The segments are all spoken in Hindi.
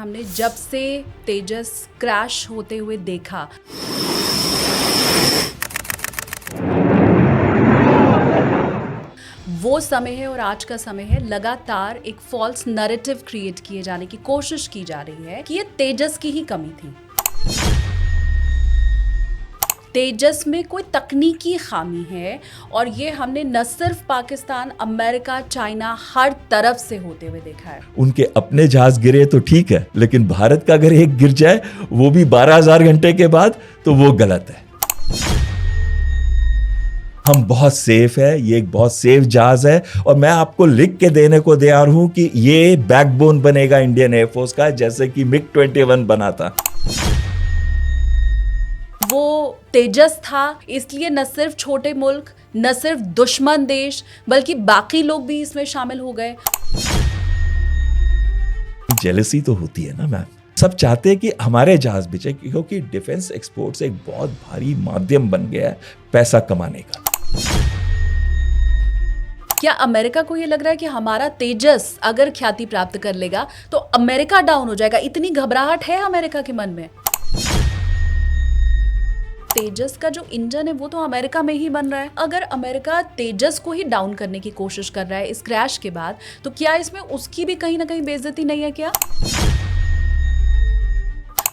हमने जब से तेजस क्रैश होते हुए देखा, वो समय है और आज का समय है, लगातार एक फॉल्स नैरेटिव क्रिएट किए जाने की कोशिश की जा रही है कि ये तेजस की ही कमी थी। तेजस में कोई तकनीकी खामी है और ये हमने न सिर्फ पाकिस्तान, अमेरिका, चाइना, हर तरफ से होते हुए देखा है। उनके अपने जहाज गिरे तो ठीक है, लेकिन भारत का अगर एक गिर जाए, वो भी 12,000 घंटे के बाद, तो वो गलत है। हम बहुत सेफ है, ये एक बहुत सेफ जहाज है और मैं आपको लिख के देने को तैयार हूं कि ये बैकबोन बनेगा इंडियन एयरफोर्स का, जैसे कि MiG-21 बना था। वो तेजस था, इसलिए न सिर्फ छोटे मुल्क, न सिर्फ दुश्मन देश, बल्कि बाकी लोग भी इसमें शामिल हो गए। जेलसी तो होती है ना मैम, सब चाहते हैं कि हमारे जहाज बिचे, क्योंकि डिफेंस एक्सपोर्ट्स एक बहुत भारी माध्यम बन गया है पैसा कमाने का। क्या अमेरिका को ये लग रहा है कि हमारा तेजस अगर ख्याति प्राप्त कर लेगा तो अमेरिका डाउन हो जाएगा? इतनी घबराहट है अमेरिका के मन में? तेजस का जो इंजन है वो तो अमेरिका में ही बन रहा है। अगर अमेरिका तेजस को ही डाउन करने की कोशिश कर रहा है इस क्रैश के बाद, तो क्या इसमें उसकी भी कहीं ना कहीं बेइज्जती नहीं है क्या?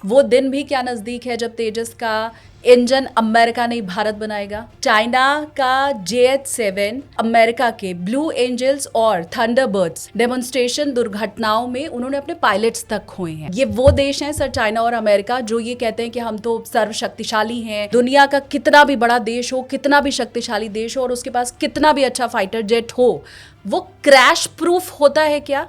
वो दिन भी क्या नजदीक है जब तेजस का इंजन अमेरिका नहीं भारत बनाएगा। चाइना का JH-7 अमेरिका के ब्लू एंजल्स और थंडरबर्ड्स डेमोन्स्ट्रेशन दुर्घटनाओं में उन्होंने अपने पायलट्स तक खोए हैं। ये वो देश हैं सर, चाइना और अमेरिका, जो ये कहते हैं कि हम तो सर्वशक्तिशाली हैं। दुनिया का कितना भी बड़ा देश हो, कितना भी शक्तिशाली देश हो और उसके पास कितना भी अच्छा फाइटर जेट हो, वो क्रैश प्रूफ होता है क्या?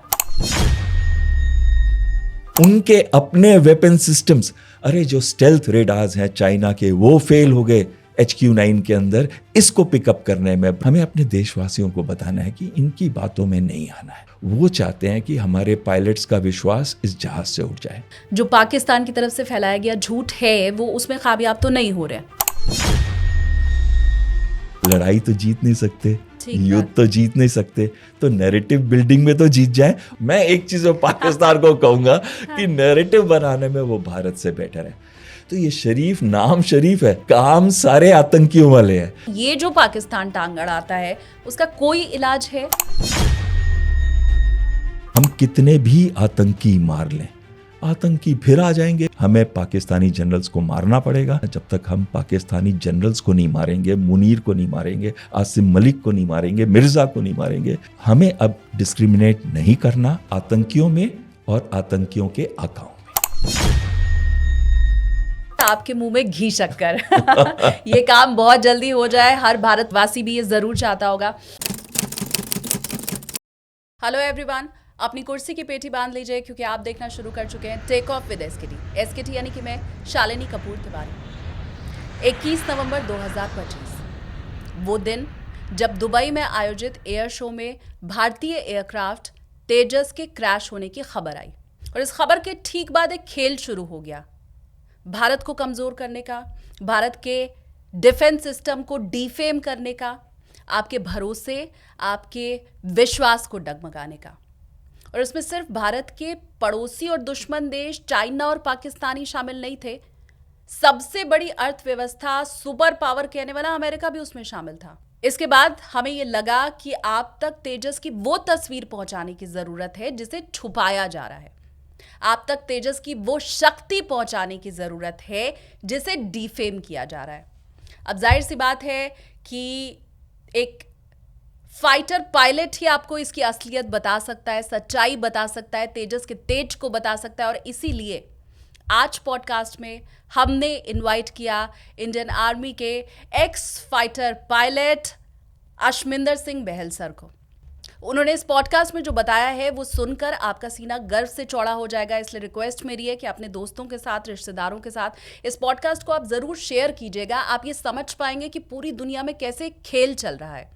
उनके अपने वेपन सिस्टम्स, अरे जो स्टेल्थ रेडार्स हैं चाइना के, वो फेल हो गए HQ-9 के अंदर। इसको पिकअप करने में हमें अपने देशवासियों को बताना है कि इनकी बातों में नहीं आना है। वो चाहते हैं कि हमारे पायलट्स का विश्वास इस जहाज से उठ जाए। जो पाकिस्तान की तरफ से फैलाया गया झूठ है, वो उसमें कामयाब तो नहीं हो रहे। लड़ाई तो जीत नहीं सकते, युद्ध तो जीत नहीं सकते, तो नैरेटिव बिल्डिंग में तो जीत जाए। मैं एक चीज पाकिस्तान को कहूंगा कि नैरेटिव बनाने में वो भारत से बेटर है। तो ये शरीफ नाम शरीफ है, काम सारे आतंकियों वाले हैं। ये जो पाकिस्तान टांग अड़ाता है, उसका कोई इलाज है? हम कितने भी आतंकी मार लें, आतंकी फिर आ जाएंगे। हमें पाकिस्तानी जनरल्स को मारना पड़ेगा। जब तक हम पाकिस्तानी जनरल्स को नहीं मारेंगे, मुनीर को नहीं मारेंगे, आसिम मलिक को नहीं मारेंगे, मिर्जा को नहीं मारेंगे, हमें अब डिस्क्रिमिनेट नहीं करना आतंकियों में और आतंकियों के आकाओं में। आपके मुंह में घी शक्कर। ये काम बहुत जल्दी हो जाए, हर भारतवासी भी ये जरूर चाहता होगा। हेलो एवरीवन, अपनी कुर्सी की पेटी बांध लीजिए क्योंकि आप देखना शुरू कर चुके हैं टेक ऑफ विद SKT यानी कि मैं शालिनी कपूर तिवारी। 21 नवंबर 2025, वो दिन जब दुबई में आयोजित एयर शो में भारतीय एयरक्राफ्ट तेजस के क्रैश होने की खबर आई और इस खबर के ठीक बाद एक खेल शुरू हो गया, भारत को कमजोर करने का, भारत के डिफेंस सिस्टम को डिफेम करने का, आपके भरोसे, आपके विश्वास को डगमगाने का। और इसमें सिर्फ भारत के पड़ोसी और दुश्मन देश चाइना और पाकिस्तानी शामिल नहीं थे, सबसे बड़ी अर्थव्यवस्था, सुपर पावर कहने वाला अमेरिका भी उसमें शामिल था। इसके बाद हमें यह लगा कि आप तक तेजस की वो तस्वीर पहुंचाने की जरूरत है जिसे छुपाया जा रहा है। आप तक तेजस की वो शक्ति पहुंचाने की जरूरत है जिसे डिफेम किया जा रहा है। अब जाहिर सी बात है कि एक फाइटर पायलट ही आपको इसकी असलियत बता सकता है, सच्चाई बता सकता है, तेजस के तेज को बता सकता है। और इसीलिए आज पॉडकास्ट में हमने इनवाइट किया इंडियन आर्मी के एक्स फाइटर पायलट अशमिंदर सिंह बहल सर को। उन्होंने इस पॉडकास्ट में जो बताया है वो सुनकर आपका सीना गर्व से चौड़ा हो जाएगा। इसलिए रिक्वेस्ट मेरी है कि अपने दोस्तों के साथ, रिश्तेदारों के साथ इस पॉडकास्ट को आप जरूर शेयर कीजिएगा। आप ये समझ पाएंगे कि पूरी दुनिया में कैसे खेल चल रहा है।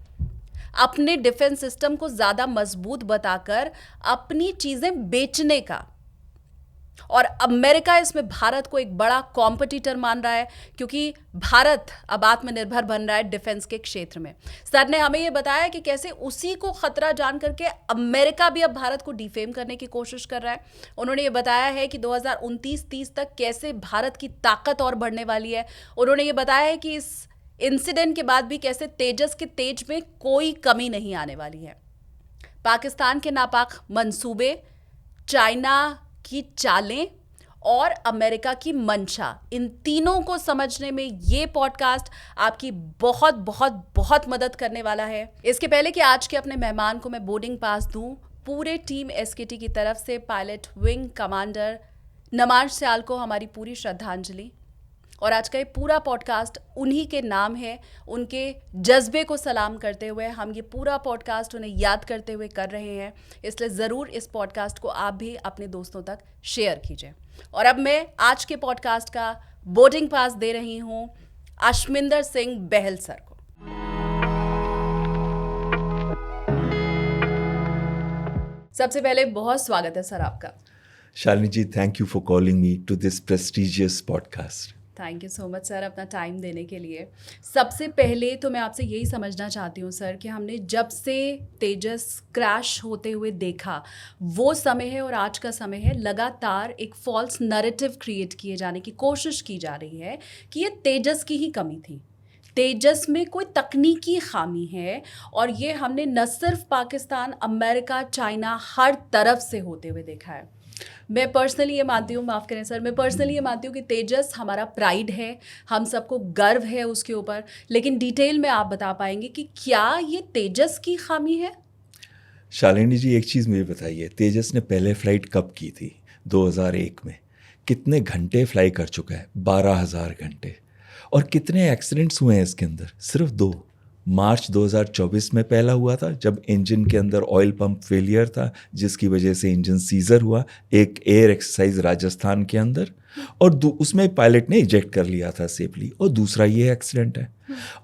अपने डिफेंस सिस्टम को ज्यादा मजबूत बताकर अपनी चीजें बेचने का और अमेरिका इसमें भारत को एक बड़ा कॉम्पिटिटर मान रहा है, क्योंकि भारत अब आत्मनिर्भर बन रहा है डिफेंस के क्षेत्र में। सर ने हमें ये बताया कि कैसे उसी को खतरा जान करके अमेरिका भी अब भारत को डिफेम करने की कोशिश कर रहा है। उन्होंने ये बताया है कि 2029-30 तक कैसे भारत की ताकत और बढ़ने वाली है। उन्होंने ये बताया है कि इस इंसिडेंट के बाद भी कैसे तेजस के तेज में कोई कमी नहीं आने वाली है। पाकिस्तान के नापाक मंसूबे, चाइना की चालें और अमेरिका की मंशा, इन तीनों को समझने में ये पॉडकास्ट आपकी बहुत बहुत बहुत मदद करने वाला है। इसके पहले कि आज के अपने मेहमान को मैं बोर्डिंग पास दूं, पूरे टीम एसकेटी की तरफ से पायलट विंग कमांडर नमाज सियाल को हमारी पूरी श्रद्धांजलि। और आज का ये पूरा पॉडकास्ट उन्हीं के नाम है, उनके जज्बे को सलाम करते हुए हम ये पूरा पॉडकास्ट उन्हें याद करते हुए कर रहे हैं। इसलिए ज़रूर इस पॉडकास्ट को आप भी अपने दोस्तों तक शेयर कीजिए। और अब मैं आज के पॉडकास्ट का बोर्डिंग पास दे रही हूँ अश्मिंदर सिंह बहल सर को। सबसे पहले बहुत स्वागत है सर आपका। Shalini ji, thank you for calling me to this prestigious podcast. Thank you so much sir अपना टाइम देने के लिए। सबसे पहले तो मैं आपसे यही समझना चाहती हूँ सर कि हमने जब से तेजस क्रैश होते हुए देखा वो समय है और आज का समय है, लगातार एक फॉल्स नैरेटिव क्रिएट किए जाने की कोशिश की जा रही है कि ये तेजस की ही कमी थी, तेजस में कोई तकनीकी खामी है। और ये हमने न सिर्फ पाकिस्तान, अमेरिका, चाइना, हर तरफ से होते हुए देखा है। मैं पर्सनली ये मानती हूँ, माफ़ करें सर, मैं पर्सनली ये मानती हूँ कि तेजस हमारा प्राइड है, हम सबको गर्व है उसके ऊपर। लेकिन डिटेल में आप बता पाएंगे कि क्या ये तेजस की खामी है? शालिनी जी, एक चीज़ मुझे बताइए, तेजस ने पहले फ्लाइट कब की थी? 2001 में। कितने घंटे फ्लाई कर चुका है? 12,000 घंटे। और कितने एक्सीडेंट्स हुए हैं इसके अंदर? सिर्फ 2। मार्च 2024 में पहला हुआ था जब इंजन के अंदर ऑयल पंप फेलियर था, जिसकी वजह से इंजन सीजर हुआ, एक एयर एक्सरसाइज राजस्थान के अंदर, और उसमें पायलट ने इजेक्ट कर लिया था सेफली। और दूसरा ये एक्सीडेंट है।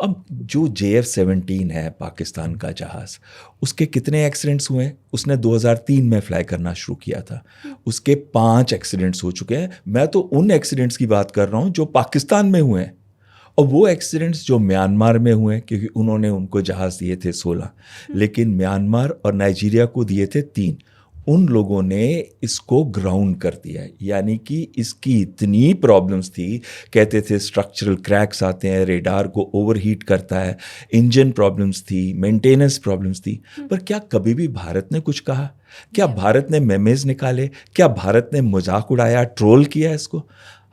अब जो JF-17 है पाकिस्तान का जहाज़, उसके कितने एक्सीडेंट्स हुए हैं? उसने 2003 में फ्लाई करना शुरू किया था, उसके 5 एक्सीडेंट्स हो चुके हैं। मैं तो उन एक्सीडेंट्स की बात कर रहा हूँ जो पाकिस्तान में हुए हैं, और वो एक्सीडेंट्स जो म्यांमार में हुए, क्योंकि उन्होंने उनको जहाज़ दिए थे 16, लेकिन म्यांमार और नाइजीरिया को दिए थे 3। उन लोगों ने इसको ग्राउंड कर दिया है, यानी कि इसकी इतनी प्रॉब्लम्स थी, कहते थे स्ट्रक्चरल क्रैक्स आते हैं, रेडार को ओवरहीट करता है, इंजन प्रॉब्लम्स थी, मेंटेनेंस प्रॉब्लम्स थी। पर क्या कभी भी भारत ने कुछ कहा? क्या भारत ने मेमेज निकाले? क्या भारत ने मजाक उड़ाया, ट्रोल किया इसको?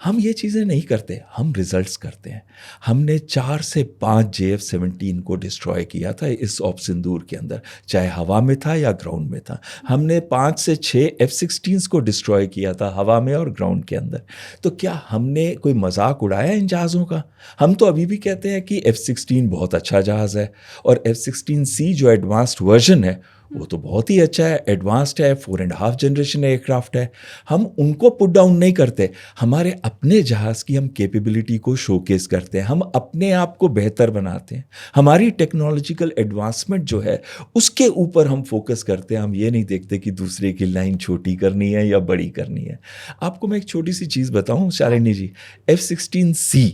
हम ये चीज़ें नहीं करते, हम रिजल्ट्स करते हैं। हमने 4 से 5 JF-17 को डिस्ट्रॉय किया था इस ऑप सिंदूर के अंदर, चाहे हवा में था या ग्राउंड में था। हमने 5 से 6 F-16 को डिस्ट्रॉय किया था हवा में और ग्राउंड के अंदर। तो क्या हमने कोई मजाक उड़ाया इन जहाज़ों का? हम तो अभी भी कहते हैं कि F-16 बहुत अच्छा जहाज़ है, और F-16C जो एडवांस्ड वर्जन है वो तो बहुत ही अच्छा है, एडवांस्ड है, 4.5 जनरेशन एयरक्राफ्ट है। हम उनको पुट डाउन नहीं करते, हमारे अपने जहाज़ की हम कैपेबिलिटी को शोकेस करते हैं, हम अपने आप को बेहतर बनाते हैं, हमारी टेक्नोलॉजिकल एडवांसमेंट जो है उसके ऊपर हम फोकस करते हैं। हम ये नहीं देखते कि दूसरे की लाइन छोटी करनी है या बड़ी करनी है। आपको मैं एक छोटी सी चीज़ बताऊँ शालिनी जी, F-16C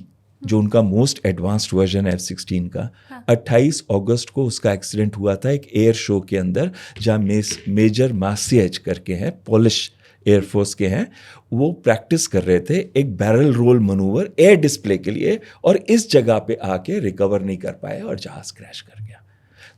जो उनका मोस्ट एडवांस्ड वर्जन है F-16 का, 28 अगस्त को उसका एक्सीडेंट हुआ था एक एयर शो के अंदर, जहाँ मेजर मासिएज करके हैं, पोलिश एयरफोर्स के हैं, वो प्रैक्टिस कर रहे थे एक barrel roll manoeuvre air display के लिए, और इस जगह पे आके रिकवर नहीं कर पाए और जहाज़ क्रैश कर गया।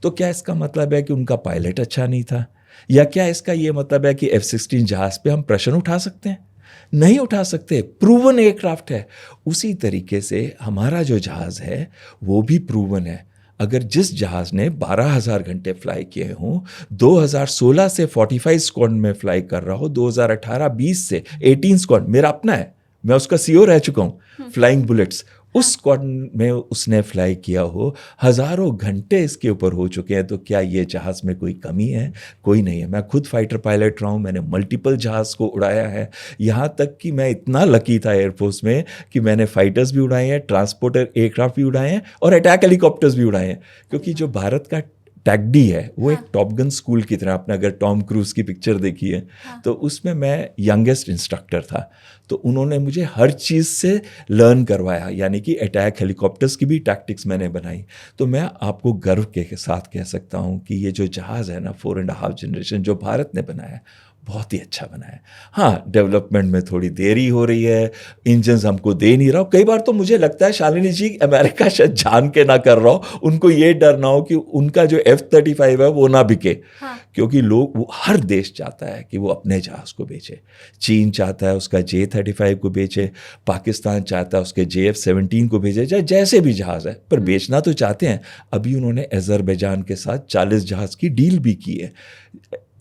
तो क्या इसका मतलब है कि उनका पायलट अच्छा नहीं था? या क्या इसका ये मतलब है कि F-16 जहाज़ पे हम प्रश्न उठा सकते हैं? नहीं उठा सकते, प्रूवन एयरक्राफ्ट है। उसी तरीके से हमारा जो जहाज़ है वो भी प्रूवन है। अगर जिस जहाज़ ने 12,000 घंटे फ्लाई किए हों, 2016 से 45 स्क्वाड्रन में फ्लाई कर रहा हो, 2018-20 से 18 स्क्वाड्रन, मेरा अपना है, मैं उसका CEO रह चुका हूँ, फ्लाइंग बुलेट्स, उस स्क्वाड्रन में उसने फ्लाई किया हो, हज़ारों घंटे इसके ऊपर हो चुके हैं। तो क्या ये जहाज़ में कोई कमी है? कोई नहीं है। मैं खुद फाइटर पायलट रहा हूँ, मैंने मल्टीपल जहाज़ को उड़ाया है, यहाँ तक कि मैं इतना लकी था एयरफोर्स में कि मैंने फाइटर्स भी उड़ाए हैं, ट्रांसपोर्टर एयरक्राफ्ट भी उड़ाए हैं, और अटैक हेलीकॉप्टर्स भी उड़ाए हैं। क्योंकि जो भारत का टैगडी है, वो एक टॉप गन स्कूल की तरह, आपने अगर टॉम क्रूज की पिक्चर देखी है तो उसमें मैं यंगेस्ट इंस्ट्रक्टर था। तो उन्होंने मुझे हर चीज़ से लर्न करवाया, यानी कि अटैक हेलीकॉप्टर्स की भी टैक्टिक्स मैंने बनाई। तो मैं आपको गर्व के साथ कह सकता हूँ कि ये जो जहाज़ है ना 4.5 जनरेशन जो भारत ने बनाया बहुत ही अच्छा बना है। हाँ, डेवलपमेंट में थोड़ी देरी हो रही है, इंजन्स हमको दे नहीं रहा हो। कई बार तो मुझे लगता है शालिनी जी अमेरिका शायद जान के ना कर रहा हो, उनको ये डर ना हो कि उनका जो F-35 है वो ना बिके। हाँ। क्योंकि लोग, वो हर देश चाहता है कि वो अपने जहाज़ को बेचे। चीन चाहता है उसका J-35 को बेचे, पाकिस्तान चाहता है उसके JF-17 को बेचे, चाहे जैसे भी जहाज़ है, पर बेचना तो चाहते हैं। अभी उन्होंने अजरबैजान के साथ 40 जहाज़ की डील भी की है,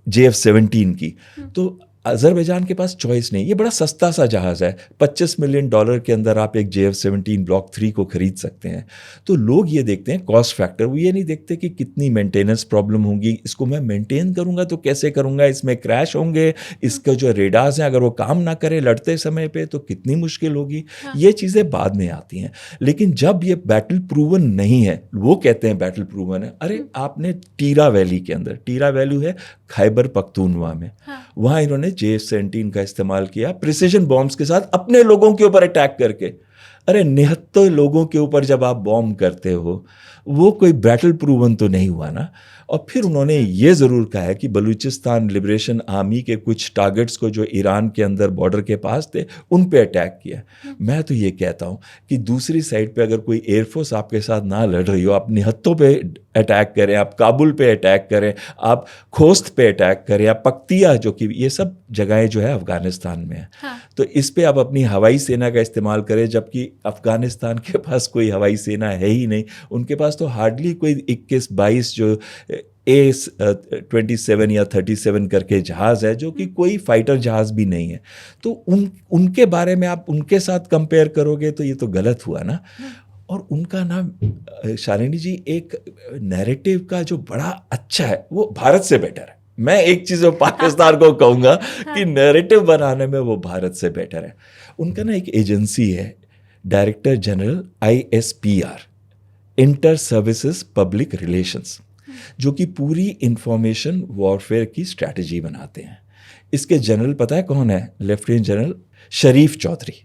JF-17 की। तो अजरबैजान के पास चॉइस नहीं, ये बड़ा सस्ता सा जहाज़ है, $25 मिलियन के अंदर आप एक JF-17 ब्लॉक 3 को खरीद सकते हैं। तो लोग ये देखते हैं कॉस्ट फैक्टर, वो ये नहीं देखते कि कितनी मेंटेनेंस प्रॉब्लम होगी, इसको मैं मेंटेन करूंगा तो कैसे करूंगा, इसमें क्रैश होंगे, इसका जो रेडार्स हैं अगर वो काम ना करे लड़ते समय पे तो कितनी मुश्किल होगी। ये चीज़ें बाद में आती हैं। लेकिन जब ये बैटल प्रूवन नहीं है, वो कहते हैं बैटल प्रूवन है, अरे आपने टीरा वैली के अंदर, टीरा वैली है खैबर पख्तूनवा में, वहाँ इन्होंने JF-17 का इस्तेमाल किया प्रिसिजन बॉम्ब्स के साथ अपने लोगों के ऊपर अटैक करके। अरे 79 लोगों के ऊपर जब आप बॉम्ब करते हो, वो कोई बैटल प्रूवन तो नहीं हुआ ना। और फिर उन्होंने ये ज़रूर कहा है कि बलूचिस्तान लिबरेशन आर्मी के कुछ टारगेट्स को जो ईरान के अंदर बॉर्डर के पास थे उन पे अटैक किया। मैं तो ये कहता हूँ कि दूसरी साइड पे अगर कोई एयरफोर्स आपके साथ ना लड़ रही हो, आप निहत्तों पे अटैक करें, आप काबुल पे अटैक करें, आप खोस्त पे अटैक करें, आप पख्तिया, जो कि ये सब जगहें जो है अफगानिस्तान में है। हाँ। तो इस पे आप अपनी हवाई सेना का इस्तेमाल करें, जबकि अफगानिस्तान के पास कोई हवाई सेना है ही नहीं। उनके पास तो हार्डली कोई 21-22 जो A-27 या 37 करके जहाज़ है, जो कि कोई फाइटर जहाज़ भी नहीं है। तो उनके बारे में आप उनके साथ कंपेयर करोगे तो ये तो गलत हुआ ना। और उनका ना शालिनी जी एक नैरेटिव का जो बड़ा अच्छा है वो भारत से बेटर है। मैं एक चीज़ पाकिस्तान को कहूँगा कि नैरेटिव बनाने में वो भारत से बेटर है। उनका ना एक एजेंसी है, director general ISPR, inter services public relations, जो कि पूरी इंफॉर्मेशन वॉरफेयर की स्ट्रैटेजी बनाते हैं। इसके जनरल पता है कौन है? लेफ्टिनेंट जनरल शरीफ चौधरी।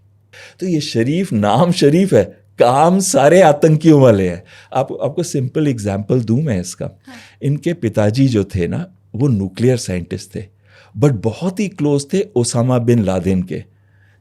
तो ये शरीफ, नाम शरीफ है, काम सारे आतंकियों वाले हैं। आपको सिंपल एग्जाम्पल दूं मैं इसका। इनके पिताजी जो थे ना, वो न्यूक्लियर साइंटिस्ट थे, बट बहुत ही क्लोज थे ओसामा बिन लादेन के,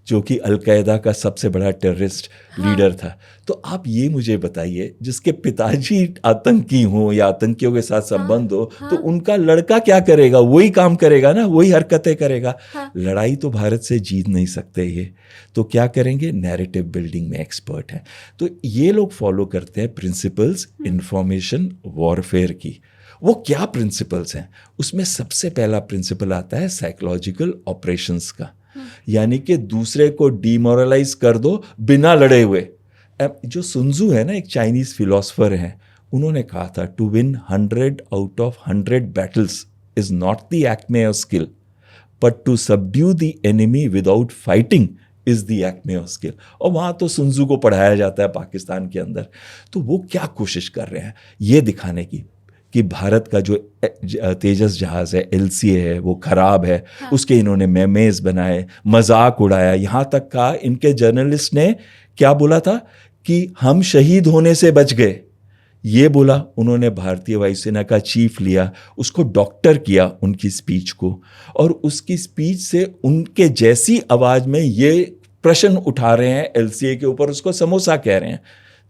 जो कि अलकायदा का सबसे बड़ा टेररिस्ट लीडर था। तो आप ये मुझे बताइए, जिसके पिताजी आतंकी हों या आतंकियों के साथ संबंध हो, तो उनका लड़का क्या करेगा? वही काम करेगा ना, वही हरकतें करेगा। लड़ाई तो भारत से जीत नहीं सकते ये, तो क्या करेंगे? नैरेटिव बिल्डिंग में एक्सपर्ट हैं। तो ये लोग फॉलो करते हैं प्रिंसिपल्स इंफॉर्मेशन वॉरफेयर की। वो क्या प्रिंसिपल्स हैं? उसमें सबसे पहला प्रिंसिपल आता है साइकोलॉजिकल ऑपरेशंस का, यानी कि दूसरे को डिमोरलाइज कर दो बिना लड़े हुए। जो सुनजू है ना, एक चाइनीज फिलोसफर हैं, उन्होंने कहा था to win 100 out of 100 battles is not the acme of skill, but to subdue the enemy without fighting is the acme of skill. और वहाँ तो सुनजू को पढ़ाया जाता है पाकिस्तान के अंदर। तो वो क्या कोशिश कर रहे हैं ये दिखाने की कि भारत का जो तेजस जहाज़ है, LCA है, वो ख़राब है। हाँ। उसके इन्होंने मेमेज बनाए, मजाक उड़ाया। यहाँ तक का इनके जर्नलिस्ट ने क्या बोला था कि हम शहीद होने से बच गए, ये बोला। उन्होंने भारतीय वायुसेना का चीफ लिया, उसको डॉक्टर किया उनकी स्पीच को, और उसकी स्पीच से उनके जैसी आवाज़ में ये प्रश्न उठा रहे हैं LCA के ऊपर, उसको समोसा कह रहे हैं।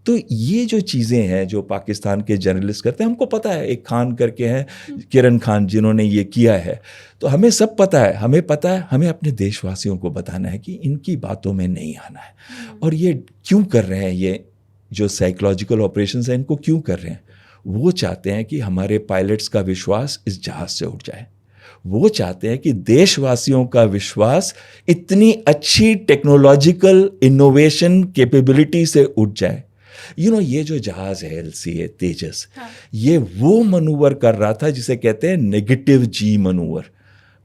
तो ये जो चीज़ें हैं जो पाकिस्तान के जर्नलिस्ट करते हैं, हमको पता है, एक खान करके हैं, किरण खान, जिन्होंने ये किया है। तो हमें सब पता है, हमें पता है, हमें अपने देशवासियों को बताना है कि इनकी बातों में नहीं आना है। और ये क्यों कर रहे हैं? ये जो साइकोलॉजिकल ऑपरेशंस हैं, इनको क्यों कर रहे हैं? वो चाहते हैं कि हमारे पायलट्स का विश्वास इस जहाज़ से उठ जाए। वो चाहते हैं कि देशवासियों का विश्वास इतनी अच्छी टेक्नोलॉजिकल इनोवेशन कैपेबिलिटी से उठ जाए। ये जो जहाज है LCA तेजस, हाँ। ये वो मनूवर कर रहा था जिसे कहते हैं नेगेटिव G मनूवर।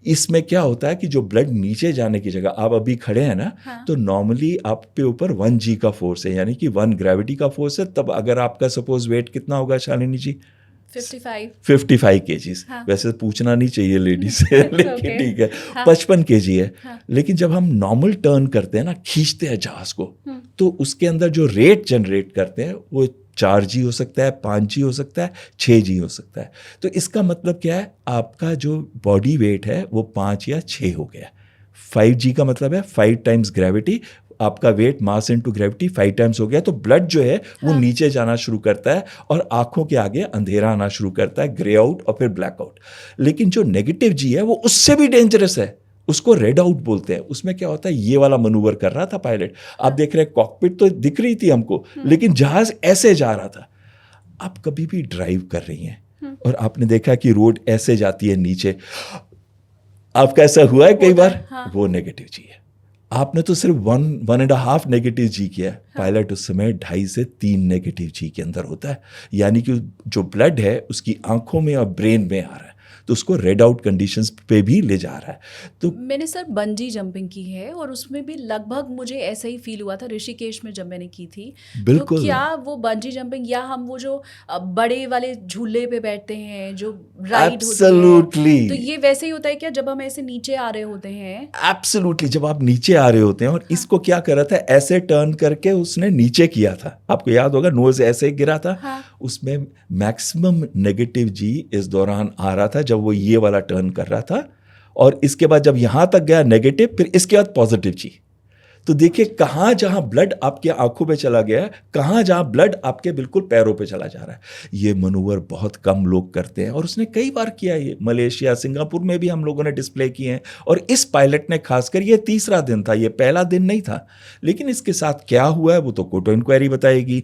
इसमें क्या होता है कि जो ब्लड नीचे जाने की जगह, आप अभी खड़े हैं ना, हाँ। तो नॉर्मली आप पे ऊपर 1 G का फोर्स है, यानी कि 1 ग्रेविटी का फोर्स है। तब अगर आपका सपोज वेट कितना होगा शालिनी जी? 55 kgs। हाँ। वैसे पूछना नहीं चाहिए लेडीज से लेकिन Okay. ठीक है, हाँ। 55 kg है। हाँ। लेकिन जब हम नॉर्मल टर्न करते हैं ना, खींचते हैं जहाज को, तो उसके अंदर जो रेट जनरेट करते हैं वो 4G हो सकता है, 5G हो सकता है, 6G हो सकता है। तो इसका मतलब क्या है, आपका जो बॉडी वेट है वो 5 या 6 हो गया। 5G का मतलब है 5 टाइम्स ग्रेविटी, आपका weight mass into gravity 5 times हो गया। तो ब्लड जो है वो नीचे जाना शुरू करता है और आंखों के आगे अंधेरा आना शुरू करता है, ग्रे आउट और फिर ब्लैक आउट। लेकिन जो नेगेटिव जी है वो उससे भी डेंजरस है, उसको रेड आउट बोलते हैं। उसमें क्या होता है, ये वाला मनूवर कर रहा था पायलट, आप देख रहे हैं कॉकपिट तो दिख रही थी हमको, लेकिन जहाज ऐसे जा रहा था। आप कभी भी ड्राइव कर रही हैं और आपने देखा कि रोड ऐसे जाती है नीचे, आपका ऐसा हुआ है कई बार? हाँ। वो नेगेटिव जी है। आपने तो सिर्फ 1.5 नेगेटिव जी किया है। पायलट उस समय 2.5 से 3 नेगेटिव जी के अंदर होता है, यानी कि जो ब्लड है उसकी आंखों में और ब्रेन में आ रहा है, तो उसको रेड आउट कंडीशंस पे भी ले जा रहा है। तो मैंने सर बंजी जंपिंग की है और उसमें भी लगभग मुझे ऐसा ही फील हुआ था ऋषिकेश में जब मैंने की थी। बिल्कुल। तो क्या वो बंजी जंपिंग या हम वो जो बड़े वाले झूले पे बैठते हैं जो राइड होती Absolutely. है, तो ये वैसे ही होता है क्या जब हम ऐसे नीचे आ रहे होते हैं? एब्सोल्युटली, जब आप नीचे आ रहे होते हैं और इसको क्या कर रहा था, ऐसे टर्न करके उसने नीचे किया था, आपको याद होगा, नोज ऐसे गिरा था। हाँ। उसमें मैक्सिमम नेगेटिव जी इस दौरान आ रहा था जब वो ये वाला टर्न कर रहा था, और इसके बाद जब यहां तक गया नेगेटिव, फिर इसके बाद पॉजिटिव जी। तो देखिए कहाँ जहाँ ब्लड आपके आंखों पे चला गया है, कहाँ जहाँ ब्लड आपके बिल्कुल पैरों पे चला जा रहा है। ये मनूवर बहुत कम लोग करते हैं और उसने कई बार किया, ये मलेशिया, सिंगापुर में भी हम लोगों ने डिस्प्ले किए हैं। और इस पायलट ने खासकर, ये तीसरा दिन था, ये पहला दिन नहीं था, लेकिन इसके साथ क्या हुआ है वो तो कोर्ट इंक्वायरी बताएगी।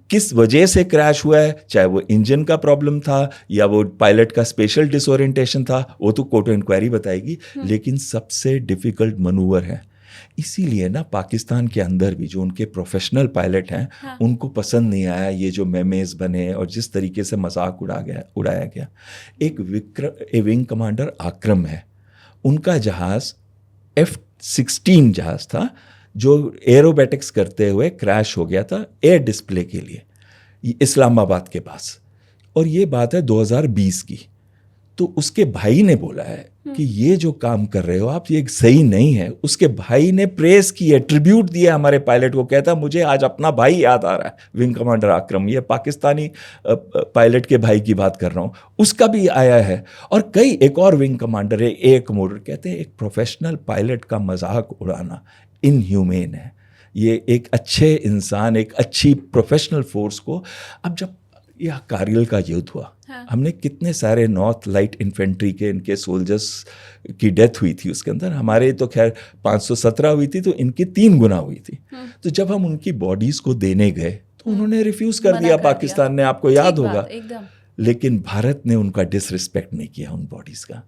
किस वजह से क्रैश हुआ है, चाहे वो इंजन का प्रॉब्लम था या वो पायलट का स्पेशल डिसोरिएंटेशन था, वो तो कोर्ट इंक्वायरी बताएगी। लेकिन सबसे डिफिकल्ट मनूवर है, इसीलिए ना पाकिस्तान के अंदर भी जो उनके प्रोफेशनल पायलट हैं, हाँ। उनको पसंद नहीं आया ये जो मेमेज बने और जिस तरीके से मजाक उड़ाया गया। एक विंग कमांडर आक्रम है, उनका जहाज F-16 जहाज था जो एरोबैटिक्स करते हुए क्रैश हो गया था एयर डिस्प्ले के लिए इस्लामाबाद के पास, और ये बात है 2020 की। तो उसके भाई ने बोला है कि ये जो काम कर रहे हो आप, ये सही नहीं है। उसके भाई ने प्रेस की है, ट्रिब्यूट दिया हमारे पायलट को, कहता मुझे आज अपना भाई याद आ रहा है, विंग कमांडर आक्रम। ये पाकिस्तानी पायलट के भाई की बात कर रहा हूँ, उसका भी आया है। और कई एक और विंग कमांडर है, एक मोडर, कहते हैं एक प्रोफेशनल पायलट का मजाक उड़ाना इनह्यूमेन है। ये एक अच्छे इंसान, एक अच्छी प्रोफेशनल फोर्स को, अब जब यह कारगिल का युद्ध हुआ, हाँ। हमने कितने सारे नॉर्थ लाइट इन्फेंट्री के इनके सोल्जर्स की डेथ हुई थी उसके अंदर। हमारे तो खैर 517 हुई थी, तो इनकी 3 गुना हुई थी। तो जब हम उनकी बॉडीज को देने गए तो उन्होंने रिफ्यूज कर दिया पाकिस्तान ने, आपको याद होगा। एकदम। लेकिन भारत ने उनका डिसरिस्पेक्ट नहीं किया उन बॉडीज का।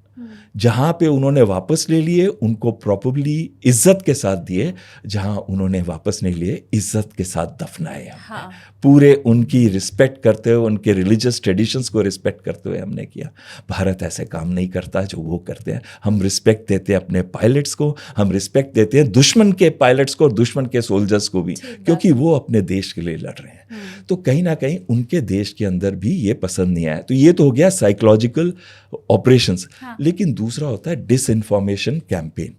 जहां पे उन्होंने वापस ले लिए उनको प्रॉपरली इज्जत के साथ दिए, जहां उन्होंने वापस नहीं लिए इज्जत के साथ दफनाए। हाँ। पूरे उनकी रिस्पेक्ट करते हुए, उनके रिलीजियस ट्रेडिशंस को रिस्पेक्ट करते हुए हमने किया। भारत ऐसे काम नहीं करता जो वो करते हैं। हम रिस्पेक्ट देते हैं अपने पायलट्स को, हम रिस्पेक्ट देते हैं दुश्मन के पायलट्स को और दुश्मन के सोल्जर्स को भी, क्योंकि वो अपने देश के लिए लड़ रहे हैं। तो कहीं ना कहीं उनके देश के अंदर भी ये पसंद नहीं आया। तो ये तो हो गया साइकोलॉजिकल ऑपरेशंस। हाँ। लेकिन दूसरा होता है डिसइंफॉर्मेशन कैंपेन।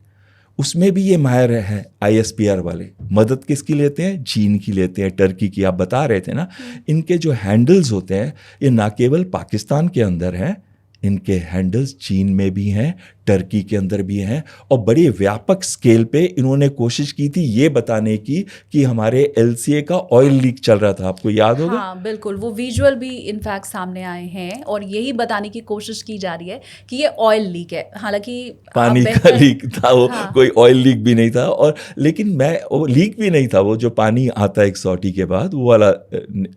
उसमें भी ये माहिर हैं ISPR वाले। मदद किसकी लेते हैं? चीन की लेते हैं, टर्की की। आप बता रहे थे ना, इनके जो हैंडल्स होते हैं ये ना केवल पाकिस्तान के अंदर हैं, इनके हैंडल्स चीन में भी हैं, टर्की के अंदर भी हैं। और बड़ी व्यापक स्केल पे इन्होंने कोशिश की थी ये बताने की कि हमारे LCA का ऑयल लीक चल रहा था, आपको याद होगा। हाँ बिल्कुल, वो विजुअल भी इनफैक्ट सामने आए हैं और यही बताने की कोशिश की जा रही है कि ये ऑयल लीक है। हालांकि पानी का लीक था वो। हाँ। कोई ऑयल लीक भी नहीं था। और लेकिन वो लीक भी नहीं था, वो जो पानी आता है 100T के बाद वो वाला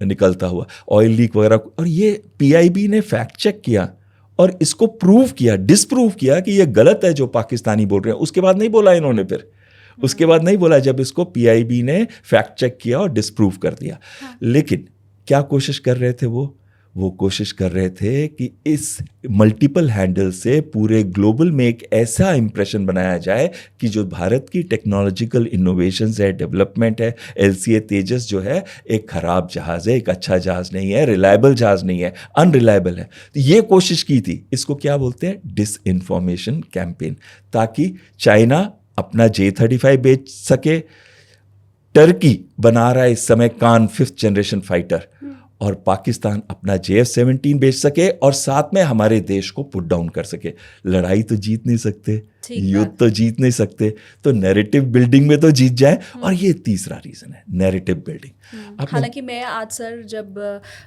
निकलता हुआ ऑयल लीक वगैरह। और ये PIB ने फैक्ट चेक किया और इसको प्रूव किया, डिसप्रूव किया कि ये गलत है जो पाकिस्तानी बोल रहे हैं। उसके बाद नहीं बोला इन्होंने, फिर उसके बाद नहीं बोला जब इसको PIB ने फैक्ट चेक किया और डिसप्रूव कर दिया। हाँ। लेकिन क्या कोशिश कर रहे थे वो वो कोशिश कर रहे थे कि इस मल्टीपल हैंडल से पूरे ग्लोबल में एक ऐसा इंप्रेशन बनाया जाए कि जो भारत की टेक्नोलॉजिकल इनोवेशंस है, डेवलपमेंट है, LCA तेजस जो है एक खराब जहाज़ है, एक अच्छा जहाज़ नहीं है, रिलायबल जहाज़ नहीं है, अनरिलायबल है। तो ये कोशिश की थी, इसको क्या बोलते हैं, डिसइंफॉर्मेशन कैंपेन, ताकि चाइना अपना J-35 बेच सके। टर्की बना रहा है इस समय कान 5th जनरेशन फाइटर, और पाकिस्तान अपना JF-17 बेच सके और साथ में हमारे देश को पुट डाउन कर सके। लड़ाई तो जीत नहीं सकते, युद्ध तो जीत नहीं सकते, तो नैरेटिव बिल्डिंग में तो जीत जाए। और ये तीसरा रीजन है, नैरेटिव बिल्डिंग। हालांकि मैं आज सर जब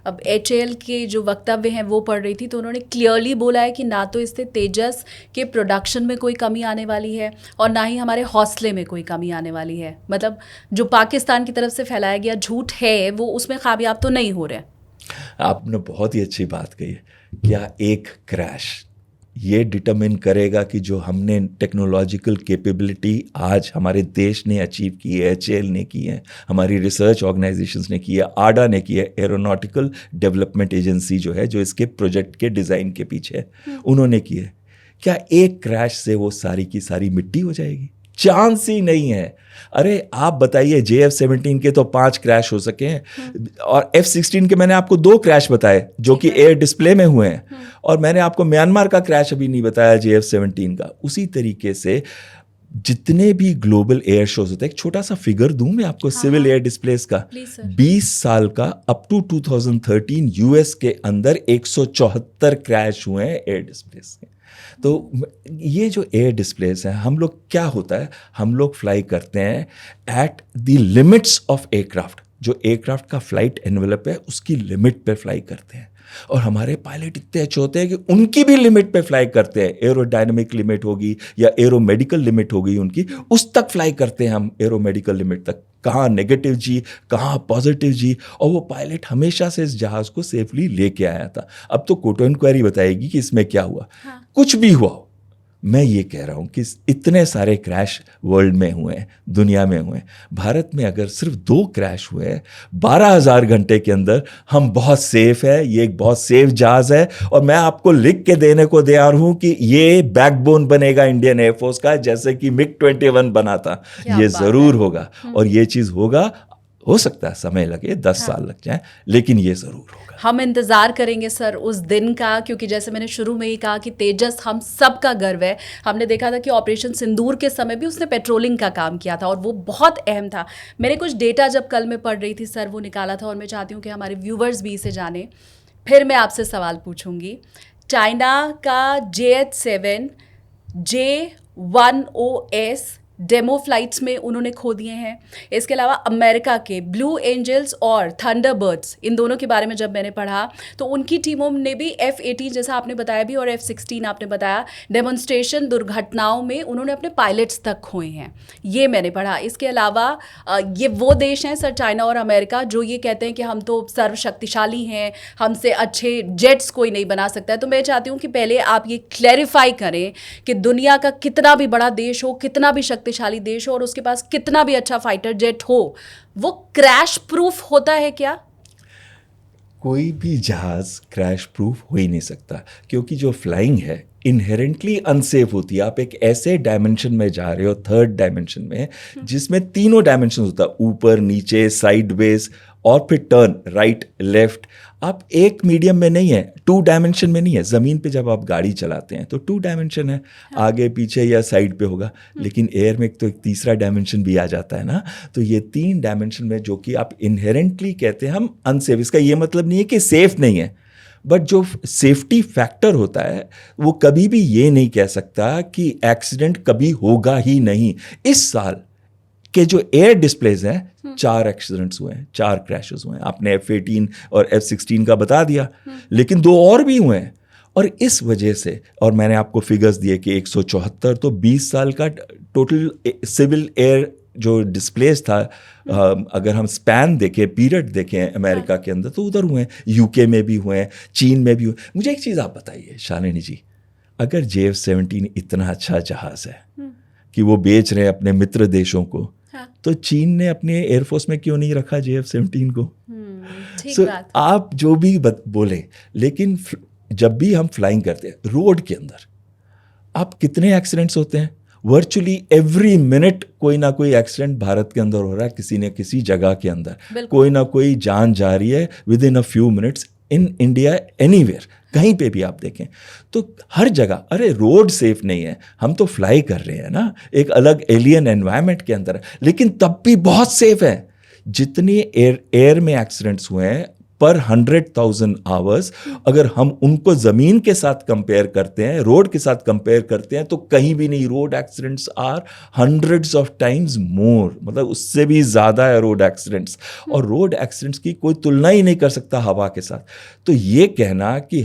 अब HAL के जो वक्तव्य हैं वो पढ़ रही थी, तो उन्होंने क्लियरली बोला है कि ना तो इससे तेजस के प्रोडक्शन में कोई कमी आने वाली है और ना ही हमारे हौसले में कोई कमी आने वाली है। मतलब जो पाकिस्तान की तरफ से फैलाया गया झूठ है वो उसमें कामयाब तो नहीं हो रहे। आपने बहुत ही अच्छी बात कही है। क्या एक क्रैश ये डिटरमिन करेगा कि जो हमने टेक्नोलॉजिकल कैपेबिलिटी आज हमारे देश ने अचीव की है, HAL ने की है, हमारी रिसर्च ऑर्गेनाइजेशंस ने की है, ADA ने की है, एरोनॉटिकल डेवलपमेंट एजेंसी जो है जो इसके प्रोजेक्ट के डिज़ाइन के पीछे है, उन्होंने की है, क्या एक क्रैश से वो सारी की सारी मिट्टी हो जाएगी? चांस ही नहीं है। अरे आप बताइए, JF-17 के तो 5 क्रैश हो सके हैं और F-16 के मैंने आपको 2 क्रैश बताए जो कि एयर डिस्प्ले में हुए हैं, और मैंने आपको म्यांमार का क्रैश अभी नहीं बताया JF-17 का। उसी तरीके से जितने भी ग्लोबल एयर शोज होते हैं, एक छोटा सा फिगर दूं मैं आपको सिविल एयर डिस्प्लेस का, 20 साल का अप टू 2013 US के अंदर 174 क्रैश हुए हैं एयर डिस्प्लेस के। तो ये जो एयर डिस्प्लेस है, हम लोग क्या होता है, हम लोग फ्लाई करते हैं at the limits of aircraft. जो एयरक्राफ्ट का फ्लाइट एनवेलप है उसकी लिमिट पे फ्लाई करते हैं, और हमारे पायलट इतने अच्छे होते हैं कि उनकी भी लिमिट पे फ्लाई करते हैं। एरोडायनेमिक लिमिट होगी या एरोमेडिकल लिमिट होगी उनकी, उस तक फ्लाई करते हैं हम, एरोमेडिकल लिमिट तक। कहाँ नेगेटिव जी, कहाँ पॉजिटिव जी, और वो पायलट हमेशा से इस जहाज़ को सेफली लेके आया था। अब तो कोर्ट इंक्वायरी बताएगी कि इसमें क्या हुआ। कुछ भी हुआ हो, मैं ये कह रहा हूँ कि इतने सारे क्रैश वर्ल्ड में हुए हैं, दुनिया में हुए हैं, भारत में अगर सिर्फ 2 क्रैश हुए 12,000 घंटे के अंदर, हम बहुत सेफ है, ये एक बहुत सेफ जहाज है। और मैं आपको लिख के देने को तैयार हूँ कि ये बैकबोन बनेगा इंडियन एयरफोर्स का, जैसे कि MiG-21 बना था। ये ज़रूर होगा, और ये चीज़ होगा। हो सकता है समय लगे, 10 साल लग जाए, लेकिन ये ज़रूर होगा। हम इंतज़ार करेंगे सर उस दिन का, क्योंकि जैसे मैंने शुरू में ही कहा कि तेजस हम सब का गर्व है। हमने देखा था कि ऑपरेशन सिंदूर के समय भी उसने पेट्रोलिंग का काम किया था और वो बहुत अहम था। मैंने कुछ डेटा जब कल मैं पढ़ रही थी सर वो निकाला था, और मैं चाहती हूँ कि हमारे व्यूवर्स भी इसे जाने। फिर मैं आपसे सवाल पूछूंगी। चाइना का JH-7 J-10S डेमो फ्लाइट्स में उन्होंने खो दिए हैं। इसके अलावा अमेरिका के ब्लू एंजल्स और थंडरबर्ड्स, इन दोनों के बारे में जब मैंने पढ़ा तो उनकी टीमों ने भी F-18 जैसा आपने बताया भी, और F-16 आपने बताया, डेमोन्स्ट्रेशन दुर्घटनाओं में उन्होंने अपने पायलट्स तक खोए हैं, ये मैंने पढ़ा। इसके अलावा ये वो देश हैं सर, चाइना और अमेरिका, जो ये कहते हैं कि हम तो सर्वशक्तिशाली हैं, हमसे अच्छे जेट्स कोई नहीं बना सकता है। तो मैं चाहती हूँ कि पहले आप ये क्लैरिफाई करें कि दुनिया का कितना भी बड़ा देश हो, कितना भी शक्तिशाली देश हो, और उसके पास कितना भी अच्छा फाइटर जेट हो, वो क्रैश प्रूफ होता है क्या? कोई भी जहाज क्रैश प्रूफ हो ही नहीं सकता, क्योंकि जो फ्लाइंग है इनहेरेंटली अनसेफ होती है। आप एक ऐसे डायमेंशन में जा रहे हो, 3rd डायमेंशन में, जिसमें तीनों डायमेंशन होता है, ऊपर नीचे साइडवेज और फिर टर्न राइट लेफ्ट। आप एक मीडियम में नहीं है, 2 डायमेंशन में नहीं है। ज़मीन पे जब आप गाड़ी चलाते हैं तो 2 डायमेंशन है, आगे पीछे या साइड पे होगा, लेकिन एयर में तो एक तीसरा डायमेंशन भी आ जाता है ना। तो ये 3 डायमेंशन में जो कि आप इनहेरेंटली कहते हैं हम अनसेफ, इसका ये मतलब नहीं है कि सेफ नहीं है, बट जो सेफ्टी फैक्टर होता है वो कभी भी ये नहीं कह सकता कि एक्सीडेंट कभी होगा ही नहीं। इस साल के जो एयर डिस्प्लेज हैं, 4 एक्सीडेंट्स हुए हैं, 4 क्रैशेस हुए हैं। आपने F-18 और F-16 का बता दिया, लेकिन 2 और भी हुए हैं। और इस वजह से, और मैंने आपको फिगर्स दिए कि 174, तो 20 साल का टोटल सिविल एयर जो डिस्प्लेस था, अगर हम स्पैन देखें, पीरियड देखें अमेरिका के अंदर, तो उधर हुए हैं, UK में भी हुए हैं, चीन में भी हुए। मुझे एक चीज़ आप बताइए शालिनी जी, अगर JF-17 इतना अच्छा जहाज़ है कि वो बेच रहे हैं अपने मित्र देशों को, तो चीन ने अपने एयरफोर्स में क्यों नहीं रखा JF-17 को? ठीक So, बात। आप जो भी बोले, लेकिन जब भी हम फ्लाइंग करते हैं रोड के अंदर, आप कितने एक्सीडेंट्स होते हैं? वर्चुअली एवरी मिनट कोई ना कोई एक्सीडेंट भारत के अंदर हो रहा है, किसी न किसी जगह के अंदर बिल्कुल। कोई ना कोई जान जा रही है with in a few minutes in India, anywhere, कहीं पे भी आप देखें तो हर जगह। अरे रोड सेफ नहीं है, हम तो फ्लाई कर रहे हैं ना, एक अलग एलियन एनवायरनमेंट के अंदर है, लेकिन तब भी बहुत सेफ है। जितनी एयर में एक्सीडेंट्स हुए हैं पर 100,000 आवर्स, अगर हम उनको जमीन के साथ कंपेयर करते हैं, रोड के साथ कंपेयर करते हैं, तो कहीं भी नहीं। Road accidents are hundreds of times more, मतलब उससे भी ज्यादा है रोड एक्सीडेंट्स। और रोड एक्सीडेंट्स की कोई तुलना ही नहीं कर सकता हवा के साथ। तो ये कहना कि